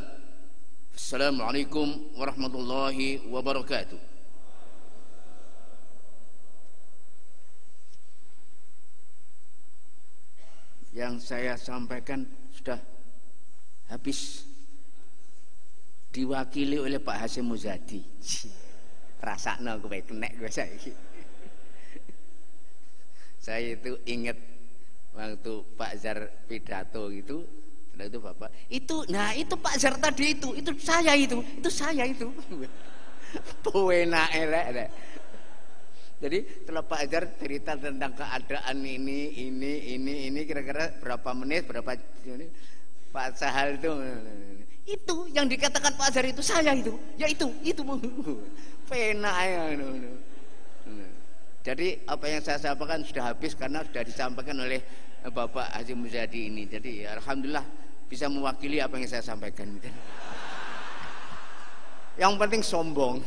Assalamualaikum warahmatullahi wabarakatuh. Yang saya sampaikan sudah habis diwakili oleh Pak Hasyim Muzadi. Rasakno kowe kenek gue saiki. Saya itu ingat waktu Pak Zar pidato gitu, setelah itu Bapak, itu Pak Zar tadi itu saya itu Penak elek. Jadi setelah Pak Azhar cerita tentang keadaan ini kira-kira berapa menit, berapa ini, Pak Sahal itu yang dikatakan Pak Azhar itu saya itu, ya itu penak ya. Jadi apa yang saya sampaikan sudah habis karena sudah disampaikan oleh Bapak Hasyim Muzadi ini. Jadi alhamdulillah bisa mewakili apa yang saya sampaikan. Yang penting sombong.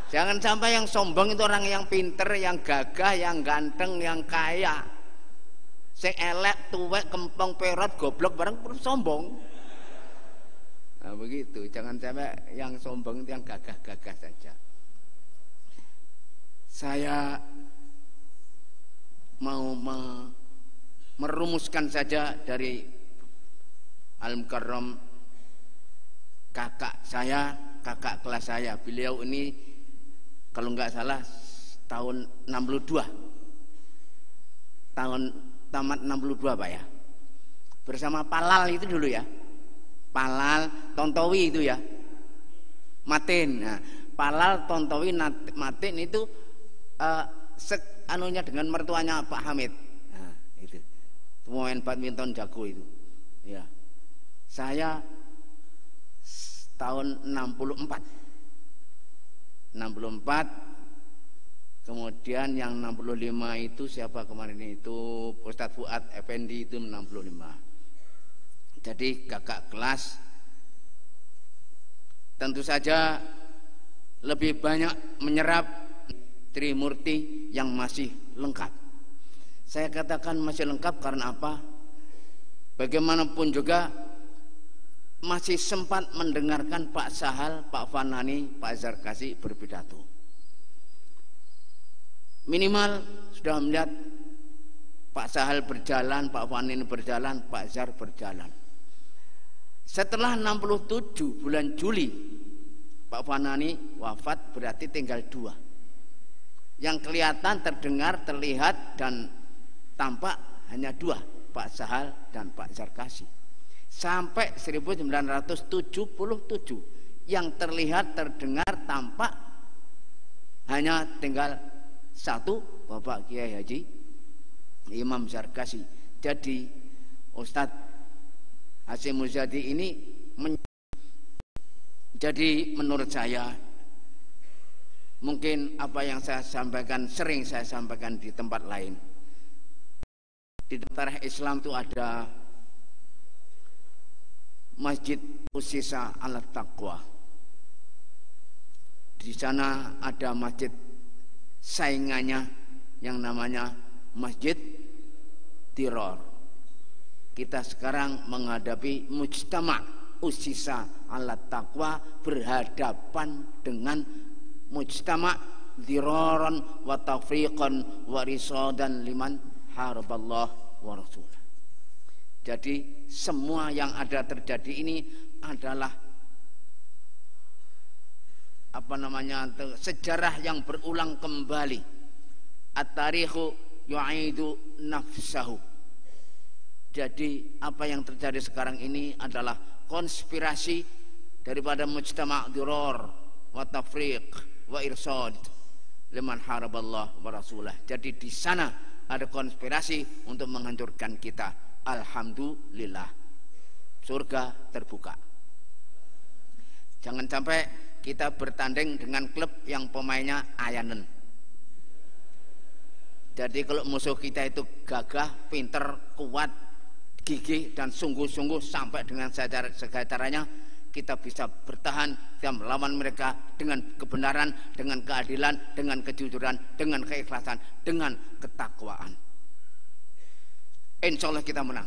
Jangan sampai yang sombong itu orang yang pinter, yang gagah, yang ganteng, yang kaya. Sing elek, tuwek, kempong, perot, goblok bareng sombong. Nah begitu, jangan sampai yang sombong itu yang gagah-gagah saja. Saya mau merumuskan saja dari Al-Mukarram, kakak kelas saya. Beliau ini kalau nggak salah tahun 62, tahun tamat 62 Pak ya, bersama Palal itu dulu ya, Palal Tontowi itu ya, Matin. Nah, Palal Tontowi Matin itu anunya dengan mertuanya Pak Hamid. Nah, itu pemain badminton jago itu. Ya, saya tahun 64, kemudian yang 65 itu siapa kemarin itu, Ustadz Fuad Effendi itu 65. Jadi kakak kelas. Tentu saja lebih banyak menyerap Trimurti yang masih lengkap. Saya katakan masih lengkap karena apa? Bagaimanapun juga masih sempat mendengarkan Pak Sahal, Pak Fanani, Pak Zarkasi berpidato. Minimal sudah melihat Pak Sahal berjalan, Pak Fanani berjalan, Pak Zar berjalan. Setelah 67 bulan Juli Pak Fanani wafat, berarti tinggal 2. Yang kelihatan, terdengar, terlihat dan tampak hanya 2, Pak Sahal dan Pak Zarkasi. Sampai 1977 yang terlihat, terdengar, tampak hanya tinggal 1, Bapak Kiai Haji Imam Zarkasi. Jadi Ustadz Hasyim Muzadi ini jadi menurut saya, mungkin apa yang saya sampaikan sering saya sampaikan di tempat lain. Di tarikh Islam itu ada Masjid Usisa ala Taqwa. Di sana ada masjid saingannya yang namanya Masjid Tiror. kita sekarang menghadapi mujtama usisa ala taqwa, berhadapan dengan mujtama diraran wa tafriqan wa risadan liman haraballah wa rasulah. Jadi semua yang ada terjadi ini adalah sejarah yang berulang kembali. At-tarikhu yu'idu nafsahu. Jadi apa yang terjadi sekarang ini adalah konspirasi daripada mujtama' dirar wa tafriq wa irsad liman haraballah wa rasulah. Jadi di sana ada konspirasi untuk menghancurkan kita. Alhamdulillah, surga terbuka. Jangan sampai kita bertanding dengan klub yang pemainnya ayanen. Jadi kalau musuh kita itu gagah, pinter, kuat, gigih dan sungguh-sungguh sampai dengan segala caranya, kita bisa bertahan dan melawan mereka dengan kebenaran, dengan keadilan, dengan kejujuran, dengan keikhlasan, dengan ketakwaan. Insya Allah kita menang.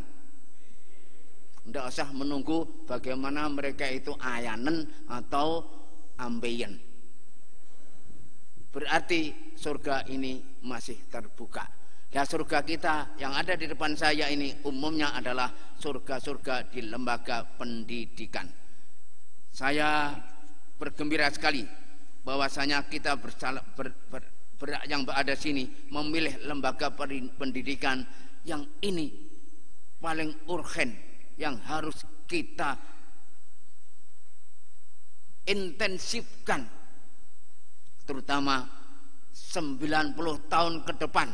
Tidak usah menunggu bagaimana mereka itu ayanen atau ambeien. Berarti surga ini masih terbuka. Ya, surga kita yang ada di depan saya ini umumnya adalah surga-surga di lembaga pendidikan. Saya bergembira sekali bahwasanya kita yang berada sini memilih lembaga pendidikan yang ini paling urgen, yang harus kita intensifkan, terutama 90 tahun ke depan.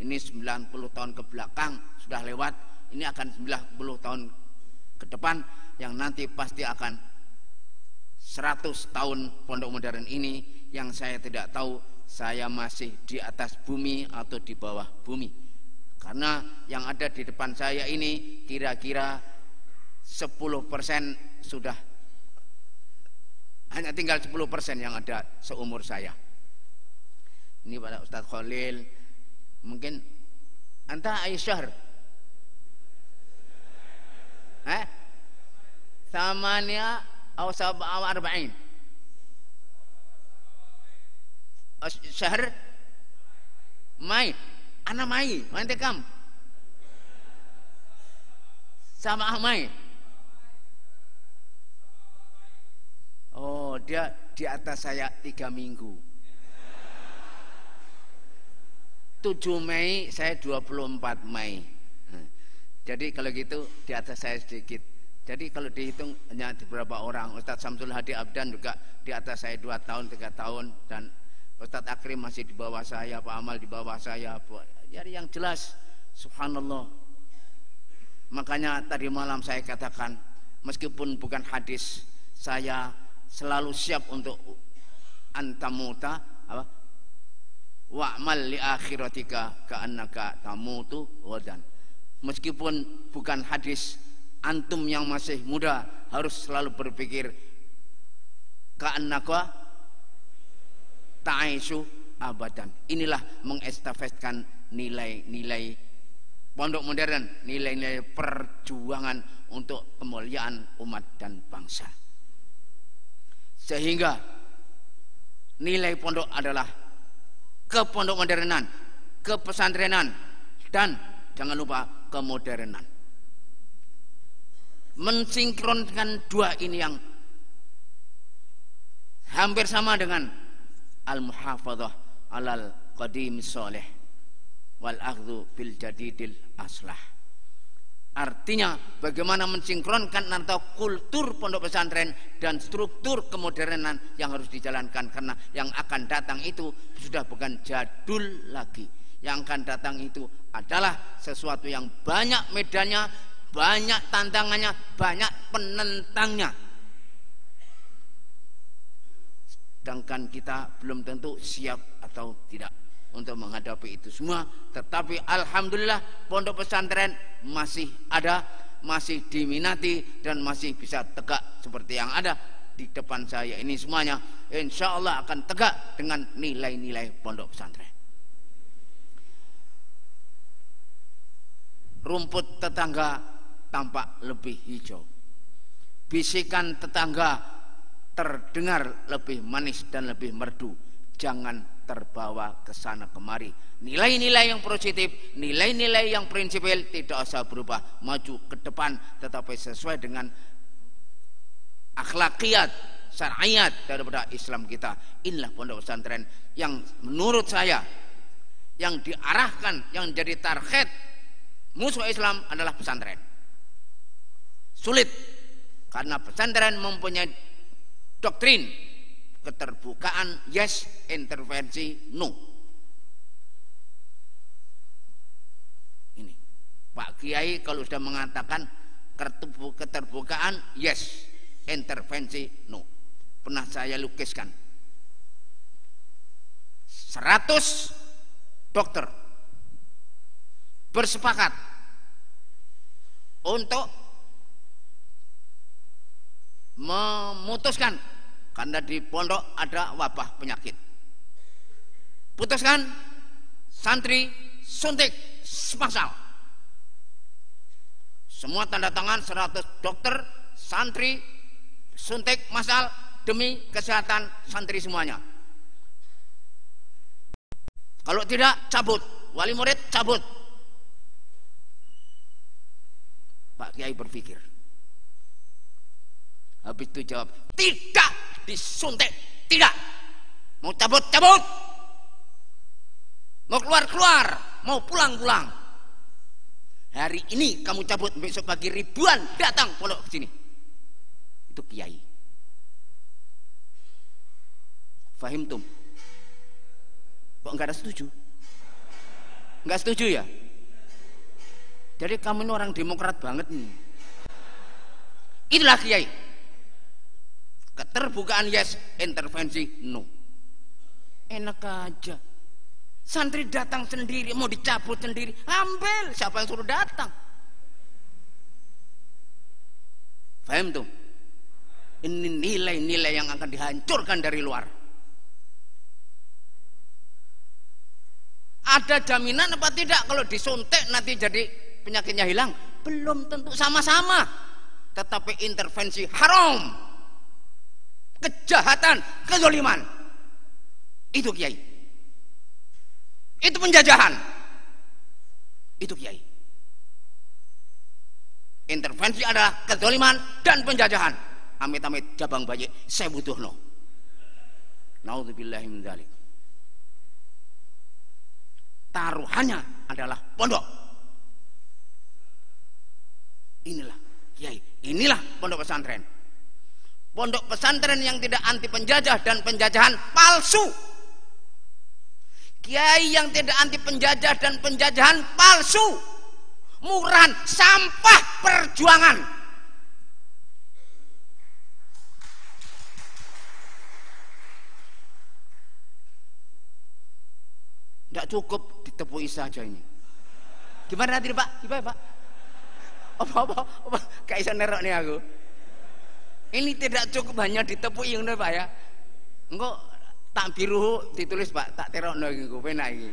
Ini 90 tahun ke belakang sudah lewat, ini akan 90 tahun ke depan yang nanti pasti akan 100 tahun Pondok Modern ini, yang saya tidak tahu saya masih di atas bumi atau di bawah bumi. Karena yang ada di depan saya ini kira-kira 10% sudah, hanya tinggal 10% yang ada seumur saya. Ini pada Ustadz Khalil, mungkin anta Aisyah, samanya atau 47 syahr Mai, ana Mai, nanti kam sama Mai. Oh, dia di atas saya 3 minggu. 7 Mei, saya 24 Mei. Jadi kalau gitu di atas saya sedikit. Jadi kalau dihitung hanya beberapa orang. Ustadz Samsul Hadi Abdan juga di atas saya 2 tahun, 3 tahun. Dan Ustadz Akrim masih di bawah saya, Pak Amal di bawah saya. Jadi yang jelas, subhanallah. Makanya tadi malam saya katakan, meskipun bukan hadis, saya selalu siap untuk antamuta wa'mal li akhiratika ka'annaka tamutu ghadan. Meskipun bukan hadis, antum yang masih muda harus selalu berpikir ka'annaka ta'aishu abadan. Inilah mengestafetkan nilai-nilai Pondok Modern, nilai-nilai perjuangan untuk kemuliaan umat dan bangsa. Sehingga nilai pondok adalah kepondok modernan, kepesantrenan, dan jangan lupa kemodernan. Mensinkronkan dua ini yang hampir sama dengan al-muhafadzah alal qadim soleh wal akhdhu bil jadidil aslah. Artinya bagaimana mensinkronkan antara kultur pondok pesantren dan struktur kemodernan yang harus dijalankan, karena yang akan datang itu sudah bukan jadul lagi. Yang akan datang itu adalah sesuatu yang banyak medannya, banyak tantangannya, banyak penentangnya. Sedangkan kita belum tentu siap atau tidak untuk menghadapi itu semua. Tetapi alhamdulillah pondok pesantren masih ada, masih diminati, dan masih bisa tegak seperti yang ada di depan saya ini. Semuanya insya Allah akan tegak dengan nilai-nilai pondok pesantren. Rumput tetangga tampak lebih hijau. Bisikan tetangga terdengar lebih manis dan lebih merdu. Jangan terbawa ke sana kemari. Nilai-nilai yang positif, nilai-nilai yang prinsipil tidak usah berubah, maju ke depan tetapi sesuai dengan akhlakiyat, syariat daripada Islam kita. Inilah pondok pesantren yang menurut saya yang diarahkan, yang jadi target musuh Islam adalah pesantren. Sulit karena pesantren mempunyai doktrin keterbukaan yes, intervensi no. Ini Pak Kiai kalau sudah mengatakan keterbukaan yes, intervensi no. Pernah saya lukiskan 100 dokter bersepakat untuk memutuskan karena di pondok ada wabah penyakit. Putuskan santri suntik massal. Semua tanda tangan 100 dokter santri suntik massal demi kesehatan santri semuanya. Kalau tidak cabut, wali murid cabut. Pak Kiai berpikir. Habis itu jawab, tidak disuntik, tidak. Mau cabut, cabut. Mau keluar, keluar. Mau pulang, pulang. Hari ini kamu cabut, besok pagi ribuan datang pondok ke sini. Itu Kiai. Fahimtum? Kok enggak ada setuju? Enggak setuju ya? Jadi kamu ini orang demokrat banget nih. Itulah Kiai. Keterbukaan yes, intervensi no. Enak aja. Santri datang sendiri, mau dicabut sendiri, ambil. Siapa yang suruh datang? Paham tuh? Ini nilai-nilai yang akan dihancurkan dari luar. Ada jaminan apa tidak kalau disuntik nanti jadi penyakitnya hilang? Belum tentu, sama-sama. Tetapi intervensi haram, kejahatan, kezaliman. Itu Kiai. Itu penjajahan. Itu Kiai. Intervensi adalah kezaliman dan penjajahan. Amit-amit jabang bayi saya butuh no. Naudzubillahi min dzalik. Taruhannya adalah pondok. Inilah Kiai, inilah pondok pesantren. Pondok pesantren yang tidak anti penjajah dan penjajahan palsu. Kiai yang tidak anti penjajah dan penjajahan palsu. Murahan, sampah perjuangan. Tidak cukup ditepui saja ini. Gimana nanti Pak? Gimana Pak? Apa? Kayak bisa nerok nih aku. Ini tidak cukup hanya ditepui ngono Pak ya. Engko tak biru ditulis Pak, tak terokno iki penak iki.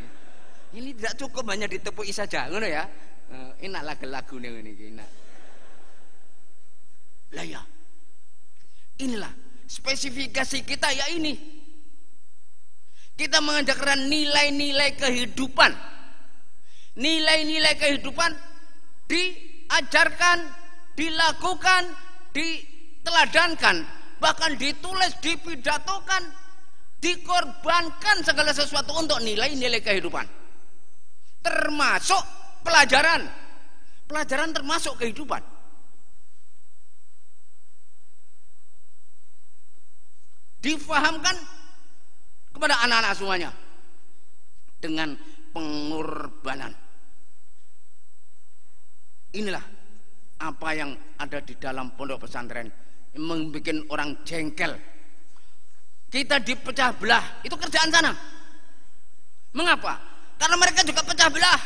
Ini tidak cukup hanya ditepui saja ngono ya. Enak lagu-lagu ning ngene iki enak. Lah ya. Inilah spesifikasi kita ya ini. Kita mengajarkan nilai-nilai kehidupan. Nilai-nilai kehidupan diajarkan, dilakukan, diteladankan, bahkan ditulis, dipidatokan, dikorbankan segala sesuatu untuk nilai-nilai kehidupan. Termasuk pelajaran. Pelajaran termasuk kehidupan. Difahamkan kepada anak-anak semuanya dengan pengorbanan. Inilah apa yang ada di dalam pondok pesantren, membuat orang jengkel. Kita dipecah belah, itu kerjaan sana. Mengapa? Karena mereka juga pecah belah.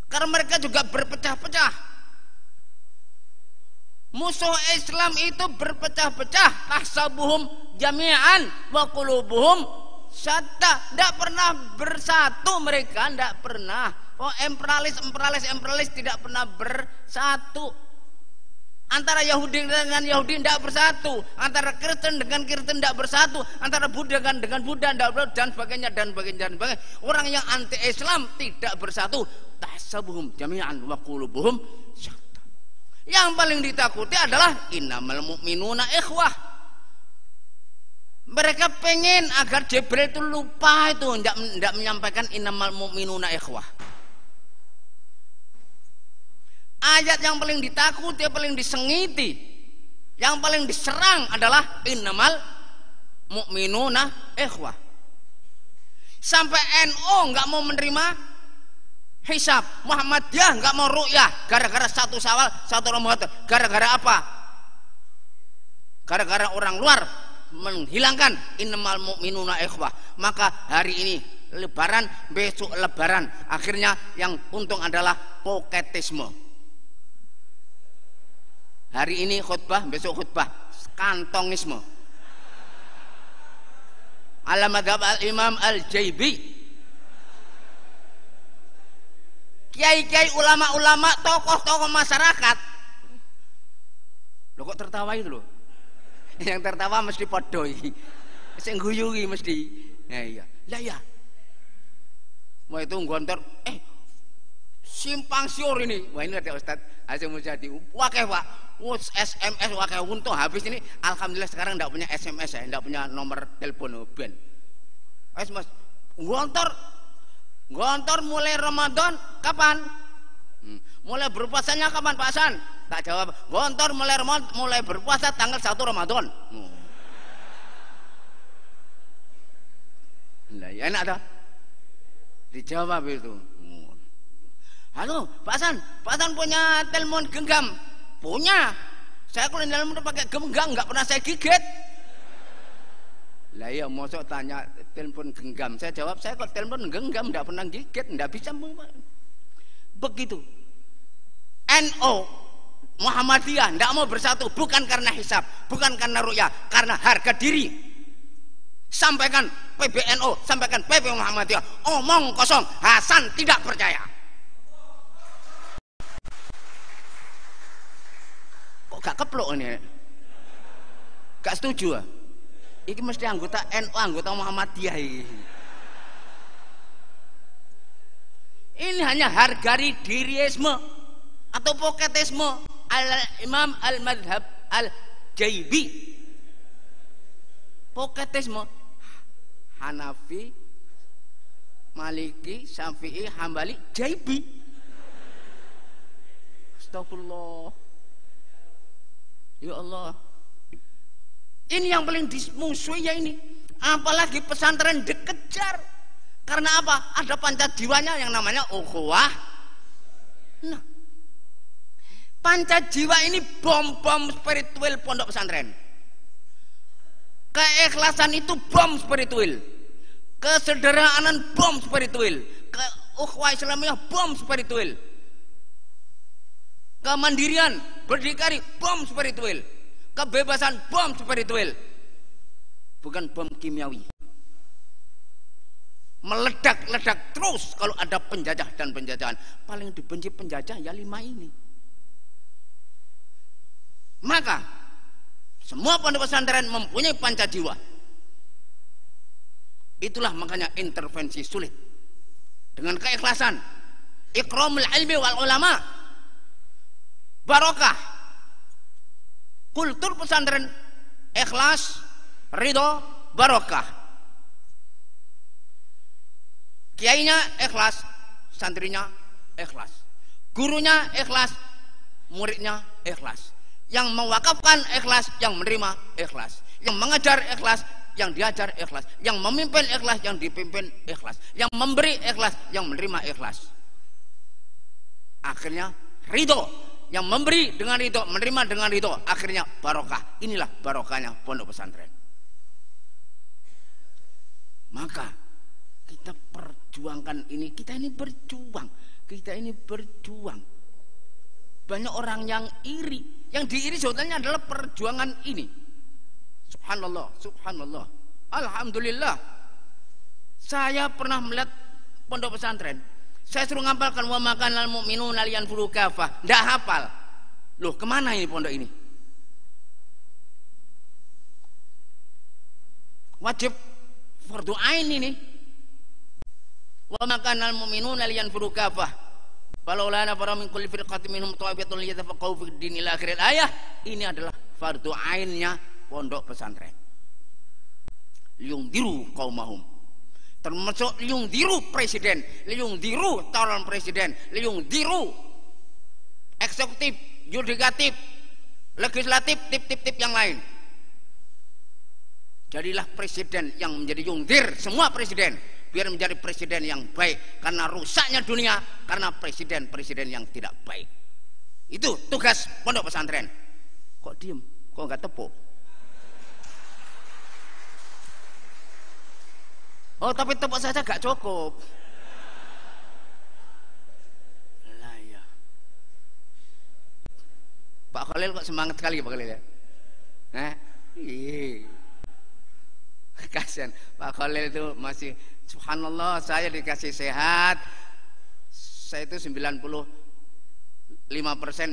Karena mereka juga berpecah-pecah. Musuh Islam itu berpecah-pecah. Tahsabuhum jami'an wa qulubuhum syatta. Tidak pernah bersatu mereka, tidak pernah. Oh, imperialis tidak pernah bersatu. Antara Yahudi dengan Yahudi tidak bersatu, antara Kristen dengan Kristen tidak bersatu, antara Buddha dengan Buddha tidak bersatu, dan sebagainya. Orang yang anti Islam tidak bersatu. Tahsabuhum jami'an wa qulubuhum syatta. Yang paling ditakuti adalah innamal mu'minuna ikhwah. Mereka pengen agar Jibril itu lupa, itu tidak menyampaikan innamal mu'minuna ikhwah. Ayat yang paling ditakuti, yang paling disengiti, yang paling diserang adalah innamal mu'minuna ikhwah. Sampai NO nggak mau menerima hisab, Muhammadiyah nggak mau ru'yah, gara-gara 1 Syawal 1 Ramadan. Gara-gara apa? Gara-gara orang luar menghilangkan innamal mu'minuna ikhwah. Maka hari ini Lebaran, besok Lebaran, akhirnya yang untung adalah poketisme. Hari ini khutbah, besok khutbah kantongisme. Ala madhab al-Imam al-Jaibi. Kiai-kiai, ulama-ulama, tokoh-tokoh masyarakat. Lo kok tertawa itu lo? Yang tertawa mesti podoi, sing guyugi mesti. Nah, iya. Lah ya. Mau itu nggontor, simpang siur ini. Wah, ini ada Ustaz Hasyim Muzadi. Wakeh Pak, SMS wakeh untung habis ini. Alhamdulillah sekarang enggak punya SMS ya, enggak punya nomor telepon ben. Mas, Gontor mulai Ramadan kapan? Mulai berpuasanya kapan Pak Hasan? Tak jawab. Gontor mulai berpuasa tanggal 1 Ramadan. Lah ya enak dah. Dijawab itu. Halo, Pak Hasan punya telepon genggam? Punya. Saya kalau dalam pakai genggam nggak pernah saya gigit. Lah iya, mosok tanya telepon genggam. Saya jawab, saya kok telepon genggam nggak pernah gigit, nggak bisa. Begitu. NO Muhammadiyah nggak mau bersatu, bukan karena hisab, bukan karena ru'yah, karena harga diri. Sampaikan PBNO, sampaikan PP Muhammadiyah, omong kosong. Hasan tidak percaya. Gak keplok ini, gak setuju ah. Ini mesti anggota NU, anggota Muhammadiyah ini. Ini hanya harga diriisme atau poketisme al-Imam al-Madhab al-Jaibi. Poketisme Hanafi, Maliki, Syafi'i, Hambali, Jaibi. Astagfirullah. Ya Allah, ini yang paling dimusuhi ya ini. Apalagi pesantren dikejar. Karena apa? Ada pancajiwanya yang namanya ukhuwah. Nah, pancajiwa ini bom spiritual pondok pesantren. Keikhlasan itu bom spiritual. Kesederhanaan bom spiritual. Ukhuwah Islamiyah bom spiritual. Kemandirian, berdikari, bom spiritual. Kebebasan, bom spiritual. Bukan bom kimiawi. Meledak-ledak terus kalau ada penjajah dan penjajahan. Paling dibenci penjajah ya 5 ini. Maka semua pondok pesantren mempunyai pancajiwa. Itulah makanya intervensi sulit. Dengan keikhlasan, ikramul ilmi wal ulama, barokah, kultur pesantren ikhlas, ridho, barokah. Kiainya ikhlas, santrinya ikhlas, gurunya ikhlas, muridnya ikhlas. Yang mewakafkan ikhlas, yang menerima ikhlas, yang mengajar ikhlas, yang diajar ikhlas, yang memimpin ikhlas, yang dipimpin ikhlas, yang memberi ikhlas, yang menerima ikhlas. Akhirnya ridho. Yang memberi dengan ridho, menerima dengan ridho, akhirnya barokah. Inilah barokahnya pondok pesantren. Maka kita perjuangkan ini, kita ini berjuang. Banyak orang yang iri, yang diiri sebetulnya adalah perjuangan ini. Subhanallah. Alhamdulillah. Saya pernah melihat pondok pesantren. Saya suruh ngapalkan wa makanal mu'minuna liyanfiru kafah. Ndak hafal. Loh, kemana ini pondok ini? Wajib fardu ain ini. Wa makanal mu'minuna liyanfiru kafah. Falaula nafara min kulli firqatin minhum ta'ifatun liyatafaqahu fid din ila akhir ayah. Ini adalah fardu ainnya pondok pesantren. Liyungdiru qaumahum. Termasuk liyungdiru presiden, liyungdiru calon presiden, liyungdiru eksekutif, yudikatif, legislatif, tip yang lain. Jadilah presiden yang menjadi yungdir semua presiden, biar menjadi presiden yang baik, karena rusaknya dunia karena presiden-presiden yang tidak baik. Itu tugas pondok pesantren. Kok diem? Kok nggak tepuk? Oh, tapi tepuk saja gak cukup. Lah ya. Pak Khalil kok semangat sekali Pak Khalil ya? Kasihan Pak Khalil itu masih subhanallah, saya dikasih sehat. Saya itu 95%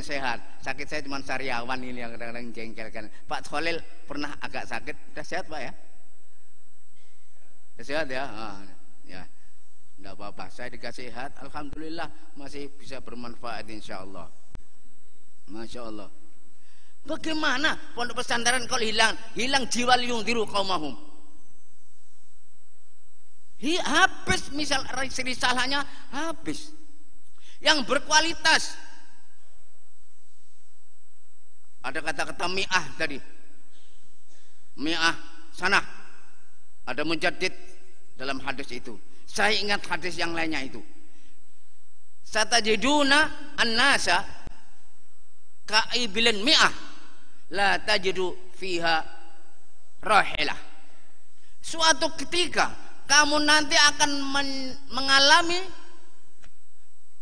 sehat. Sakit saya cuma sariawan ini yang kadang-kadang jengkelkan. Pak Khalil pernah agak sakit, udah sehat Pak ya? Sehat ya, ya, tidak apa-apa. Saya dikasih sehat, alhamdulillah masih bisa bermanfaat insyaallah. Masya Allah. Bagaimana pondok pesantren kalau hilang jiwa liyungdiru qaumahum? Habis, misal risalahnya habis. Yang berkualitas. Ada kata-kata mi'ah tadi. Mi'ah sana. Ada mujaddid dalam hadis itu. Saya ingat hadis yang lainnya itu. Satajiduna an-nasa ka'ibilin mi'ah la tajidu fiha rahilah. Suatu ketika kamu nanti akan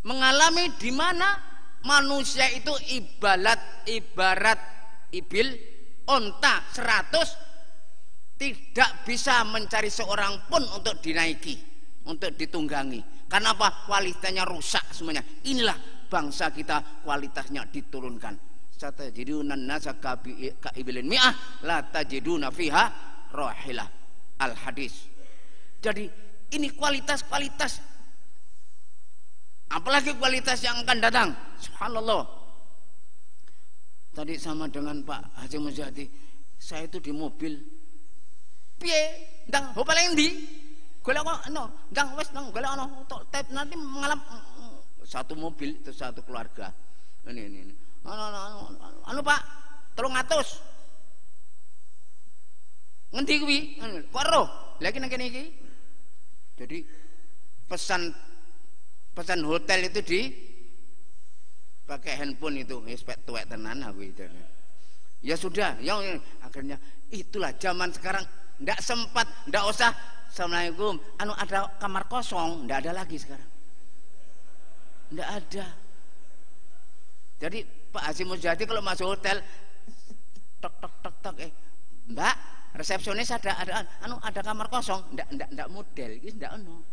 mengalami di mana manusia itu ibarat ibil onta 100 tidak bisa mencari seorang pun untuk dinaiki, untuk ditunggangi. Karena apa? Kualitasnya rusak semuanya. Inilah bangsa kita, kualitasnya diturunkan. Satajiduna an-nasa ka'ibilin mi'ah la tajiduna fiha rahilah. Al-hadis. Jadi ini kualitas-kualitas. Apalagi kualitas yang akan datang. Subhanallah. Tadi sama dengan Pak Haji Muzadi, saya itu di mobil. Piye? Ndang ho paling ndi? Golek kok ndang wis nang golek ana tep nanti mengalap satu mobil itu satu keluarga. Ini. Anu Pak, 300. Ngendi kuwi? Kok roh? Lagi nang kene iki. Jadi pesan hotel itu di pakai handphone itu, spek tuwek tenan aku itu. Ya sudah, yang akhirnya itulah zaman sekarang. Ndak sempat, ndak usah. Assalamualaikum. Anu ada kamar kosong, ndak ada lagi sekarang. Ndak ada. Jadi Pak Haji Muzadi kalau masuk hotel, tok Mbak, resepsionis ada ada kamar kosong, ndak model, iki ndak ono.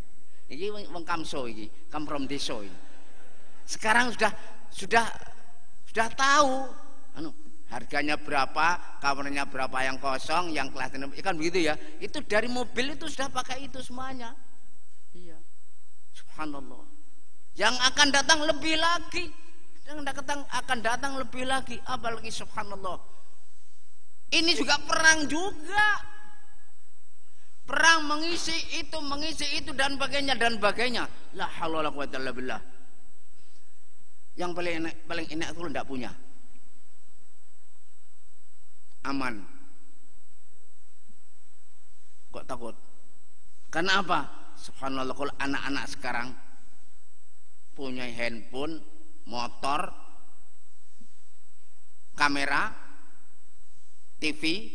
Iki wong kamso iki, kamrom deso iki. Sekarang sudah tahu harganya berapa, kamarnya berapa yang kosong, yang kelas kan begitu ya. Itu dari mobil itu sudah pakai itu semuanya. Iya. Subhanallah. Yang akan datang lebih lagi. Yang akan datang lebih lagi, apalagi subhanallah. Ini juga perang juga. Perang mengisi itu dan bagainya. La haula wala quwwata illa billah. Yang paling enak itu enggak punya. Aman. Kok takut? Karena apa? Subhanallah, kalau anak-anak sekarang punya handphone, motor, kamera, TV,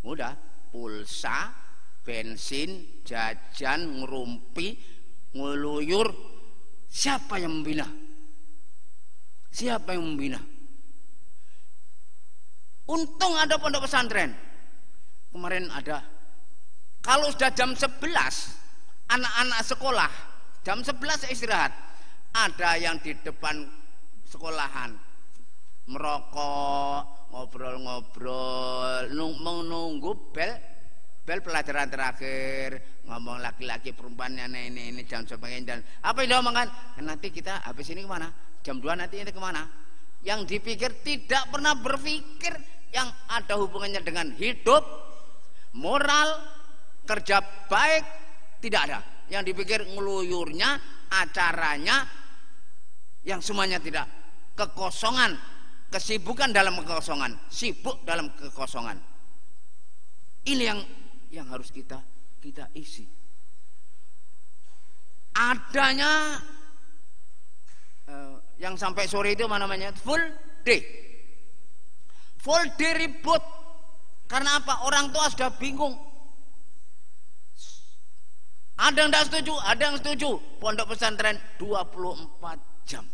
udah pulsa, bensin, jajan, ngerumpi, ngeluyur. Siapa yang membina? Siapa yang membina? Untung ada pondok pesantren. Kemarin ada. Kalau sudah jam 11, anak-anak sekolah Jam 11 istirahat. Ada yang di depan sekolahan merokok, ngobrol-ngobrol, menunggu bel pelajaran terakhir, ngomong laki-laki perempuannya ini jam sebagainya. Dan apa yang diomongkan? Nanti kita habis ini kemana? Jam 2 nanti ini kemana? Yang dipikir tidak pernah berpikir yang ada hubungannya dengan hidup, moral, kerja baik, tidak ada. Yang dipikir ngeluyurnya, acaranya, yang semuanya tidak. Kekosongan, kesibukan dalam kekosongan, sibuk dalam kekosongan. Ini yang harus kita isi. Adanya yang sampai sore itu mana namanya? Full day. Full day ribut. Karena apa? Orang tua sudah bingung. Ada yang tidak setuju, ada yang setuju. Pondok pesantren 24 jam.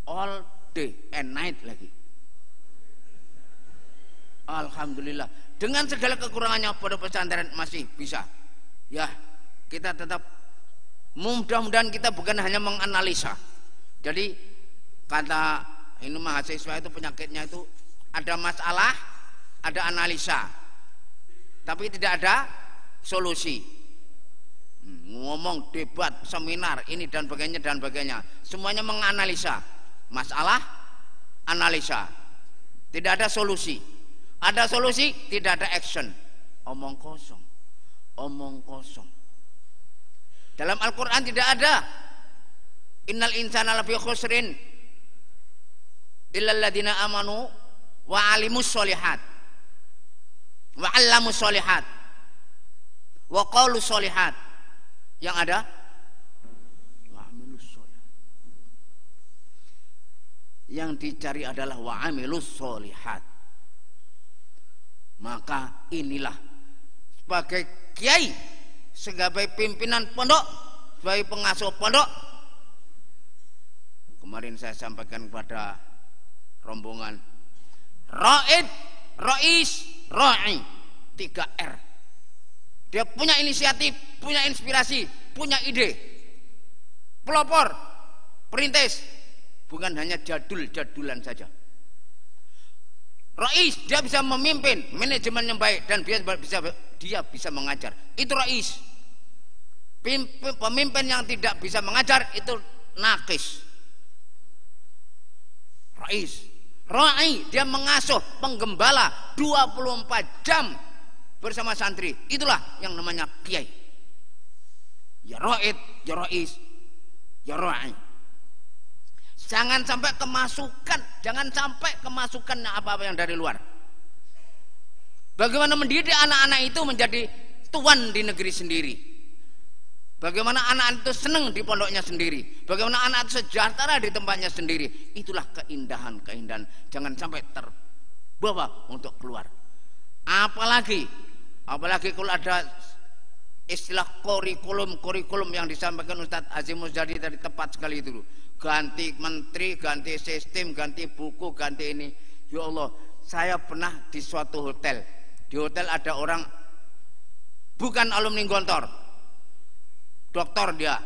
All day and night lagi. Alhamdulillah. Dengan segala kekurangannya pondok pesantren masih bisa. Ya, kita tetap mudah-mudahan kita bukan hanya menganalisa. Jadi kata ini mahasiswa itu penyakitnya itu ada masalah, ada analisa, tapi tidak ada solusi. Ngomong, debat, seminar, ini dan sebagainya, semuanya menganalisa masalah, analisa, tidak ada solusi. Ada solusi, tidak ada action. Omong kosong. Dalam Al-Quran tidak ada innal insana lafi khusrin illal ladzina amanu wa alimus sholihat wa 'allamus sholihat wa qaulus sholihat. Yang ada wa amilus sholihat. Yang dicari adalah wa amilus sholihat. Maka inilah sebagai kiai, sebagai pimpinan pondok, sebagai pengasuh pondok. Kemarin saya sampaikan kepada rombongan Raid, Rais, Ra'i, 3R. Dia punya inisiatif, punya inspirasi, punya ide, pelopor, perintis, bukan hanya jadul-jadulan saja. Rais, dia bisa memimpin, manajemen yang baik, dan dia bisa mengajar. Itu rais. Pemimpin yang tidak bisa mengajar itu nakis. Rais. Ra'i, dia mengasuh, penggembala 24 jam bersama santri. Itulah yang namanya kiai. Ya Raid, ya Rais, ya Ra'i. Jangan sampai kemasukan apa-apa yang dari luar. Bagaimana mendidik anak-anak itu menjadi tuan di negeri sendiri. Bagaimana anak itu senang di pondoknya sendiri. Bagaimana anak itu sejahtera di tempatnya sendiri. Itulah keindahan. Jangan sampai terbawa untuk keluar. Apalagi kalau ada istilah kurikulum yang disampaikan Ustadz Azim Muzadi tadi tepat sekali itu. Ganti menteri, ganti sistem, ganti buku, ganti ini. Ya Allah, saya pernah di suatu hotel. Di hotel ada orang bukan alumni Gontor, doktor dia,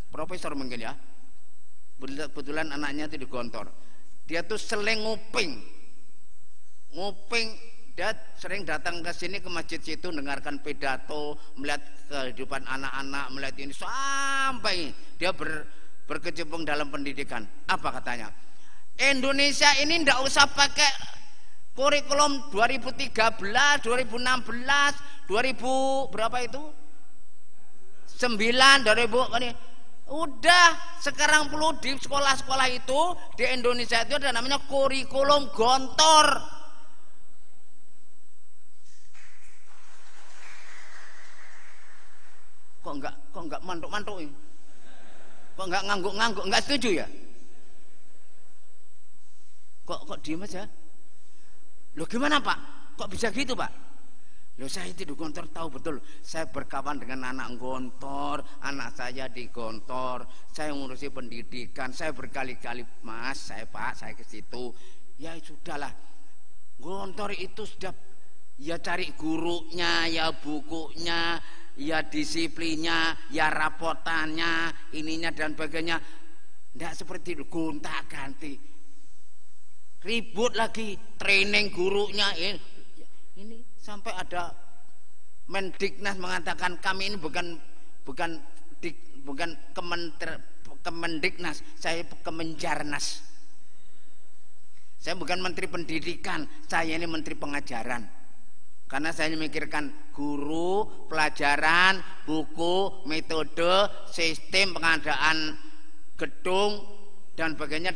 profesor mungkin ya. Kebetulan anaknya itu di Gontor. Dia tuh sering nguping. Dia sering datang ke sini, ke masjid situ, dengarkan pidato, melihat kehidupan anak-anak, melihat ini sampai dia berkecimpung dalam pendidikan. Apa katanya? Indonesia ini ndak usah pakai kurikulum 2013, 2016, 2000 berapa itu? 9, 2000 ini. Udah, sekarang perlu di sekolah-sekolah itu di Indonesia itu ada namanya kurikulum Gontor. Kok enggak mantuk-mantuk ini? Kok enggak ngangguk-ngangguk? Enggak setuju ya? Kok diem aja? Loh gimana Pak? Kok bisa gitu Pak? Loh saya itu di Gontor tahu betul. Saya berkawan dengan anak Gontor, anak saya di Gontor, saya ngurusi pendidikan, saya berkali-kali Mas, saya ke situ. Ya sudahlah. Gontor itu sudah ya cari gurunya, ya bukunya, ya disiplinnya, ya rapotannya, ininya dan sebagainya. Tidak seperti itu, gonta-ganti. Ribut lagi, training gurunya. Ini sampai ada Mendiknas mengatakan kami ini bukan Kemendiknas, saya Kemenjarnas. Saya bukan Menteri Pendidikan, saya ini Menteri Pengajaran. Karena saya memikirkan guru, pelajaran, buku, metode, sistem pengadaan gedung dan sebagainya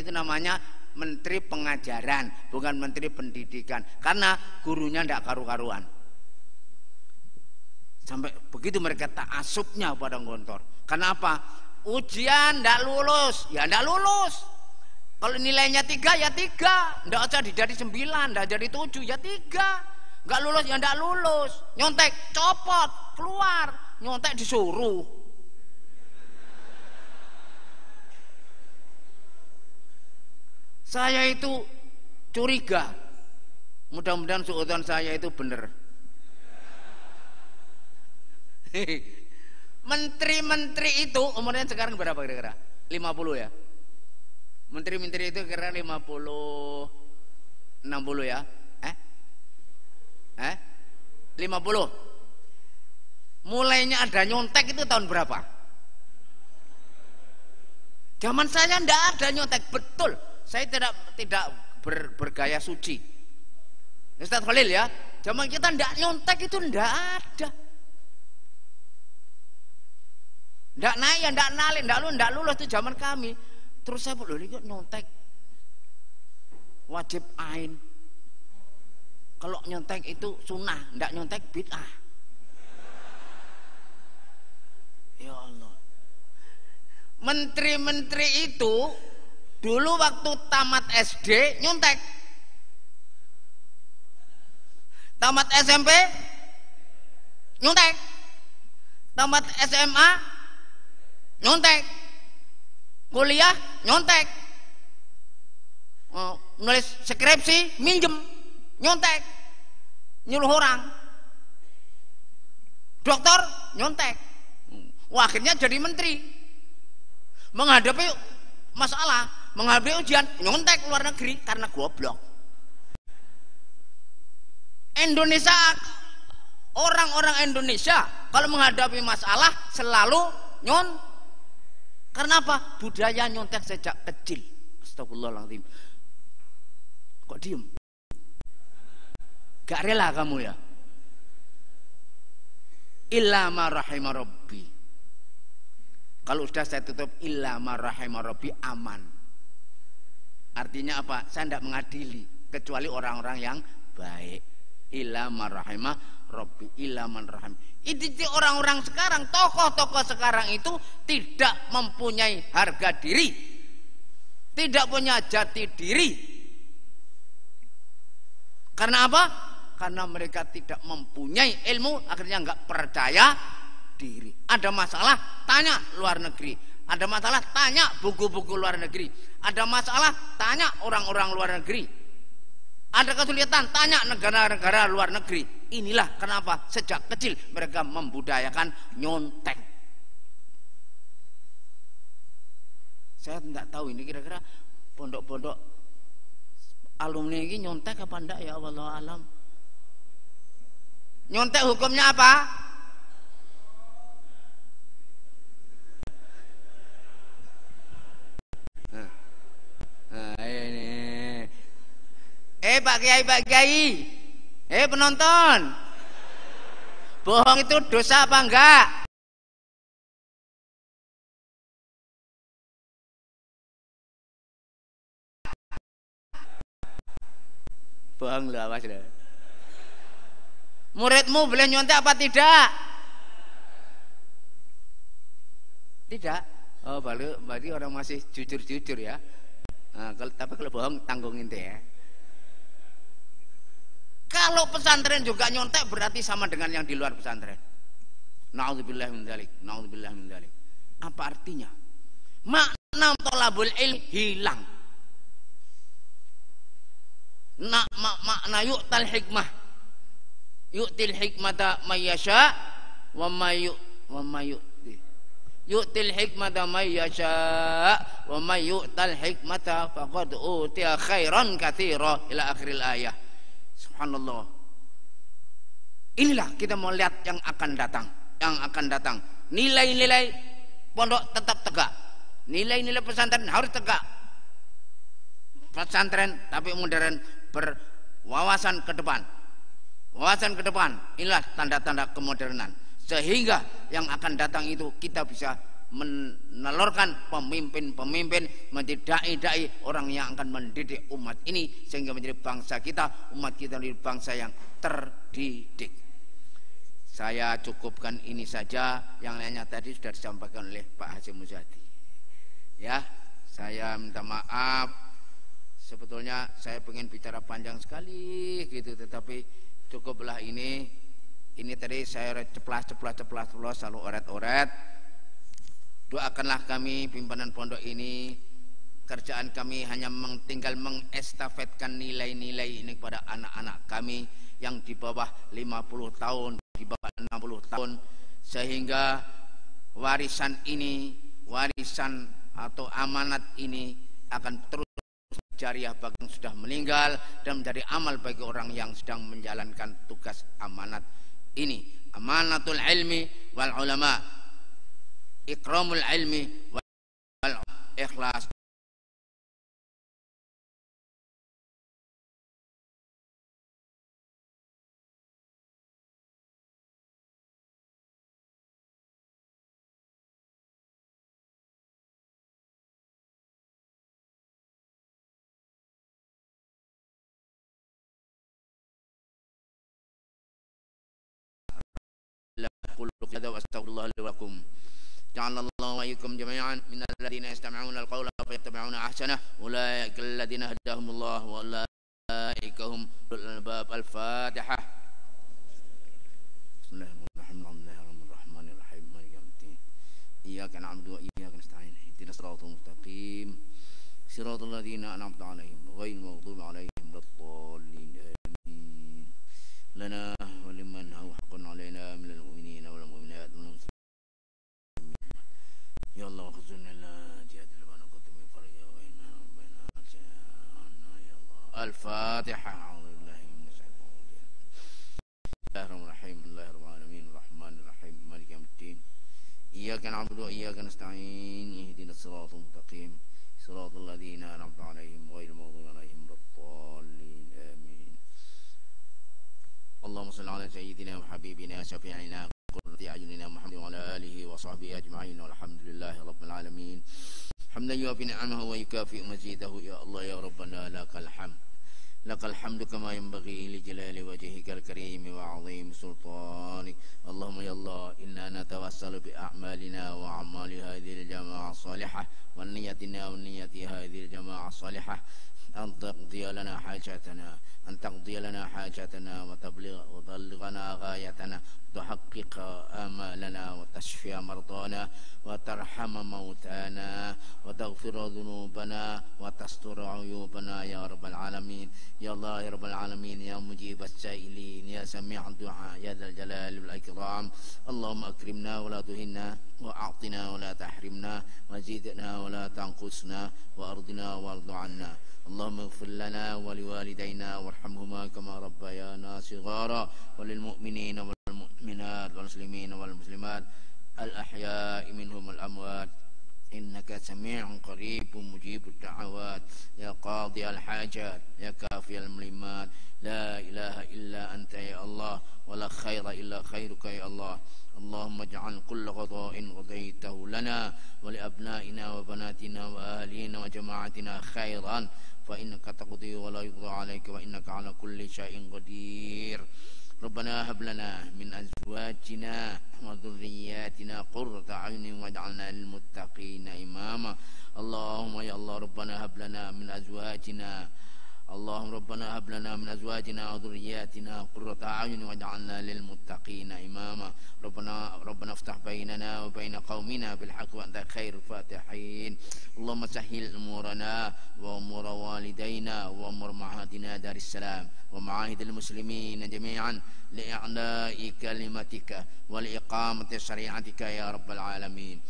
itu namanya Menteri Pengajaran, bukan Menteri Pendidikan. Karena gurunya tidak karu-karuan. Sampai begitu mereka ta'asubnya pada Gontor. Kenapa? Ujian tidak lulus, ya tidak lulus. Kalau nilainya 3 ya 3, tidak usah jadi 9, tidak jadi 7 ya 3. Nggak lulus ya nggak lulus, nyontek copot keluar, nyontek disuruh. Saya itu curiga, mudah-mudahan suudzon saya itu benar. Menteri-menteri itu umurnya sekarang berapa kira-kira? 50 ya. Menteri-menteri itu kira 50 60 ya. 50. Mulainya ada nyontek itu tahun berapa? Zaman saya ndak ada nyontek, betul. Saya tidak bergaya suci. Ustaz Khalil ya, zaman kita ndak nyontek itu ndak ada. Ndak naik ya ndak nalin, ndak lulus itu zaman kami. Terus saya loh ini nyontek wajib ain. Kalau nyontek itu sunnah, ndak nyontek bid'ah. Ya Allah. Menteri-menteri itu dulu waktu tamat SD nyontek. Tamat SMP nyontek. Tamat SMA nyontek. Kuliah nyontek. Nulis skripsi minjem nyontek. Nyuruh orang. Dokter nyontek. Wah, akhirnya jadi menteri. Menghadapi masalah, menghadapi ujian nyontek luar negeri karena goblok. Indonesia, orang-orang Indonesia kalau menghadapi masalah selalu karena apa? Budaya nyontek sejak kecil. Astagfirullahaladzim. Kok diem? Gak rela kamu ya? Illa ma rahima rabbi. Kalau sudah saya tutup illa ma rahima rabbi, aman. Artinya apa? Saya tidak mengadili kecuali orang-orang yang baik. Illa ma rahima rabbi, illa man rahim. Itu orang-orang sekarang, tokoh-tokoh sekarang itu tidak mempunyai harga diri, tidak punya jati diri. Karena apa? Karena mereka tidak mempunyai ilmu, akhirnya nggak percaya diri. Ada masalah, tanya luar negeri. Ada masalah, tanya buku-buku luar negeri. Ada masalah, tanya orang-orang luar negeri. Ada kesulitan, tanya negara-negara luar negeri. Inilah kenapa sejak kecil mereka membudayakan nyontek. Saya tidak tahu ini kira-kira pondok-pondok alumni ini nyontek apa enggak ya Allah alam. Nyontek hukumnya apa? Ini. Pak Kiai, penonton, bohong itu dosa apa enggak? Bohong loh, awas loh. Muridmu boleh nyontek apa tidak? Tidak. Oh, berarti orang masih jujur-jujur ya. Nah, tapi kalau bohong tanggung ente ya. Kalau pesantren juga nyontek berarti sama dengan yang di luar pesantren. Na'udzubillah min dzalik, na'udzubillah min dzalik. Apa artinya? Makna thalabul ilm hilang. Makna yu'tal hikmah. Yu'til hikmata may yasha wa may yu'til hikmata may yasha wa may yu'tal hikmata faqad utiya khairan katsira ila akhiril ayah. Subhanallah. Inilah kita mau lihat yang akan datang. Nilai-nilai pondok tetap tegak. Nilai-nilai pesantren harus tegak. Pesantren tapi modern, berwawasan ke depan. Wawasan ke depan, inilah tanda-tanda kemodernan. Sehingga yang akan datang itu kita bisa menelurkan pemimpin-pemimpin, menjadi dai-dai, orang yang akan mendidik umat ini sehingga menjadi bangsa kita, umat kita menjadi bangsa yang terdidik. Saya cukupkan ini saja, yang lainnya tadi sudah disampaikan oleh Pak Hasyim Muzadi. Ya, saya minta maaf. Sebetulnya saya pengen bicara panjang sekali gitu, tetapi cukuplah ini tadi saya ceplas lalu oret-oret. Doakanlah kami pimpinan pondok ini, kerjaan kami hanya tinggal mengestafetkan nilai-nilai ini kepada anak-anak kami yang di bawah 50 tahun, di bawah 60 tahun, sehingga warisan atau amanat ini akan terus jariah bagi yang sudah meninggal dan menjadi amal bagi orang yang sedang menjalankan tugas amanat ini. Amanatul ilmi wal ulama, ikramul ilmi wal ikhlas. Astagfirullah li wa lakum. Ja'alallahu wa iyyakum jami'an minal ladzina yastami'una al-qawla fayattabi'una ahsanah. Ulaika alladzina hadahumullah wa ulaika hum ulul albab. Al-Fatihah. Bismillahirrahmanirrahim. Maliki yaumiddin. Iyyaka na'budu wa iyyaka nasta'in. Ihdinas siratal mustaqim. Siratal ladzina an'amta 'alaihim ghairil maghdubi 'alaihim waladdallin. Amin. Lana wa liman huwa haqqun 'alaina minal mu'minina wal mu'minat. Ya Allah khuzunna la jihadil bana kutum qarya wa inna rabbana ja'alna ya Allah. Al-Fatihah. A'udzu billahi minasyaitonir rajim. Bismillahirrahmanirrahim. Bismillahirrahmanirrahim. Rahmanirrahim. Maliki yaumiddin. Iyyaka na'budu wa iyyaka nasta'in. Ihdinas siratal mustaqim. Siratal ladzina an'amta 'alaihim ghairil maghdubi 'alaihim waladdallin. Amin. Allahumma shalli 'ala sayyidina wa habibina syafi'ina qurrati a'yunina Muhammad wa 'ala alihi wa sahbihi ajma'in. Walhamdulillahi rabbil alamin. Hamdan yuwafi ni'amahu wa yukafi mazidahu. Ya Allah ya Rabbana lakal hamd. Lakal hamdu kama yanbaghi li jalali wajhikal karim wa 'azim sultanik. Allahumma ya Allah, inna natawassalu bi a'malina wa a'mali hadhil jama'ah salihah wa niyatina wa niyati hadhil jama'ah salihah an taqdiya lana hajatana, أن تقضي لنا حاجاتنا وتبلغنا غايتنا وتحقق آمالنا وتشفي مرضانا وترحم موتانا وتغفر ذنوبنا وتستر عيوبنا يا رب العالمين. يا الله يا رب العالمين، يا مجيب السائلين، يا سميع الدعاء، يا ذا الجلال والإكرام. اللهم أكرمنا ولا تهنا، وأعطنا ولا تحرمنا، وزدنا ولا تنقصنا، وأرضنا وارض عنا. اللهم اغفر لنا ولوالدينا وارحمهما كما ربيانا صغارا، وللمؤمنين والمؤمنات والمسلمين والمسلمات الأحياء منهم والأموات إنك سميع قريب مجيب الدعوات. يا قاضي الحاجات، يا كافي الملمات، لا إله إلا أنت يا الله، ولا خير إلا خيرك يا الله. اللهم اجعل كل قضاء قضيته لنا ولأبنائنا وبناتنا وأهلنا وجماعتنا خيرا، فإنك تقضي ولا يقضى عليك، وإنك على كل شيء قدير. ربنا هب لنا من أزواجنا وذرياتنا قرة أعين واجعلنا للمتقين إماما. اللهم يا الله ربنا هب لنا من أزواجنا اللهم ربنا هب لنا من ازواجنا وذرياتنا قرة اعين واجعلنا للمتقين اماما. ربنا افتح بيننا وبين قومنا بالحق وانت خير الفاتحين. اللهم سهل امورنا وامور والدينا وامور معاهدنا دار السلام ومعاهد المسلمين جميعا لاعلاء كلمتك ولاقامة شريعتك يا رب العالمين.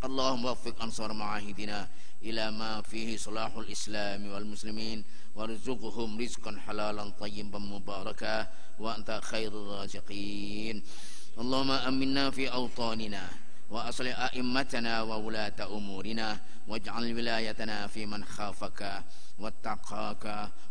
اللهم وفق أنصار معاهدنا إلى ما فيه صلاح الإسلام والمسلمين وارزقهم رزقا حلالا طيبا مباركا وأنت خير الرازقين. اللهم أمنا في أوطاننا وأصلح أئمتنا وولاة أمورنا واجعل ولايتنا في من خافك واتقاك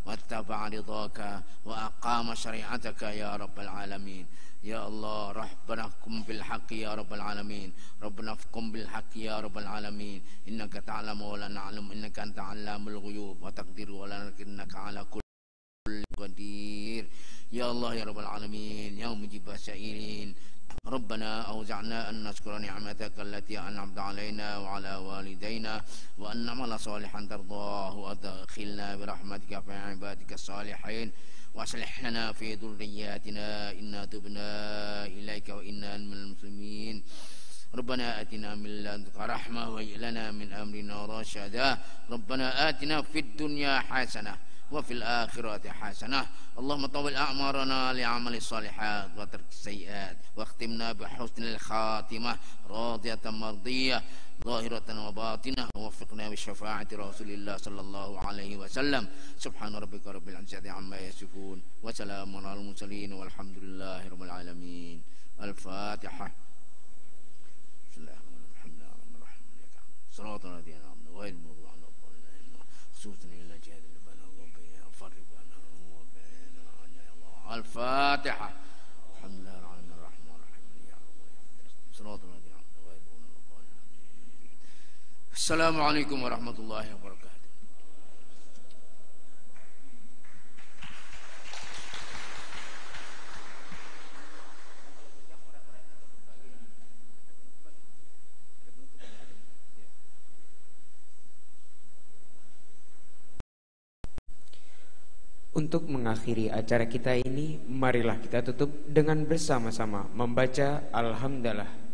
واتبع رضاك وأقام شريعتك يا رب العالمين. يا الله ربنا احكم بالحق يا رب العالمين. ربنا احكم بالحق يا رب العالمين. إنك تعلم ولا نعلم إنك أنت علام الغيوب وتقدر ولا إنك على كل قدير. يا الله يا رب العالمين يا مجيب السائلين. ربنا أوزعنا أن نشكر نعمتك التي أنعمت علينا وعلى والدينا وأن نعمل صالحا ترضاه وأدخلنا برحمتك في عبادك الصالحين وأصلح لنا في ذرياتنا إنا تبنا إليك وإنا من المسلمين. ربنا آتنا من لدنك رحمة وهيئ لنا من أمرنا رشدا. ربنا آتنا في الدنيا حسنة وفي الآخرة حسنة. اللهم طول أعمارنا لعمل الصالحات وترك السيئات واختمنا بحسن الخاتمة راضية مرضية ظاهرة وباطنة ووفقنا بشفاعة رسول الله صلى الله عليه وسلم. سبحان ربك رب العزة عما يصفون وسلام على المرسلين والحمد لله رب العالمين. الفاتحة. بسم الله الرحمن الرحيم. صراط الذين أنعمت غير المغضوب عليهم خصوصا إلى جهاد لبنا وبين فرق بنا وبين الفاتحة. الحمد لله الرحمن الرحيم. صراط الذين أنعمت غير المغضوب عليهم. السلام عليكم ورحمة الله وبركاته. Untuk mengakhiri acara kita ini, marilah kita tutup dengan bersama-sama membaca Alhamdulillah.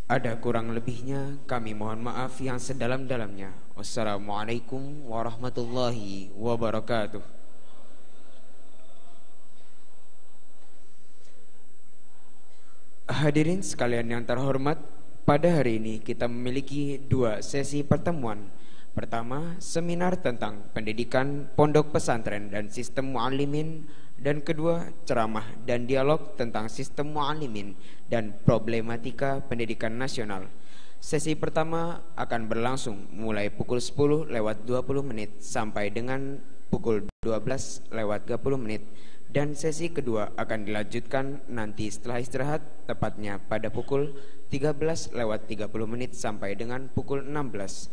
Ada kurang lebihnya kami mohon maaf yang sedalam-dalamnya. Wassalamualaikum warahmatullahi wabarakatuh. Hadirin sekalian yang terhormat, pada hari ini kita memiliki dua sesi pertemuan. Pertama, seminar tentang pendidikan pondok pesantren dan sistem mu'allimin. Dan kedua, ceramah dan dialog tentang sistem mu'allimin dan problematika pendidikan nasional. Sesi pertama akan berlangsung mulai pukul 10:20 sampai dengan pukul 12:30. Dan sesi kedua akan dilanjutkan nanti setelah istirahat, tepatnya pada pukul 13:30 sampai dengan pukul 16.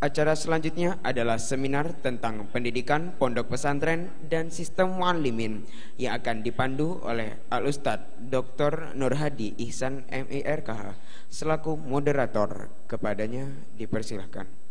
Acara selanjutnya adalah seminar tentang pendidikan pondok pesantren dan sistem mu'allimin yang akan dipandu oleh Al-Ustadz Dr. Nur Hadi Ihsan MIRKH selaku moderator. Kepadanya dipersilahkan.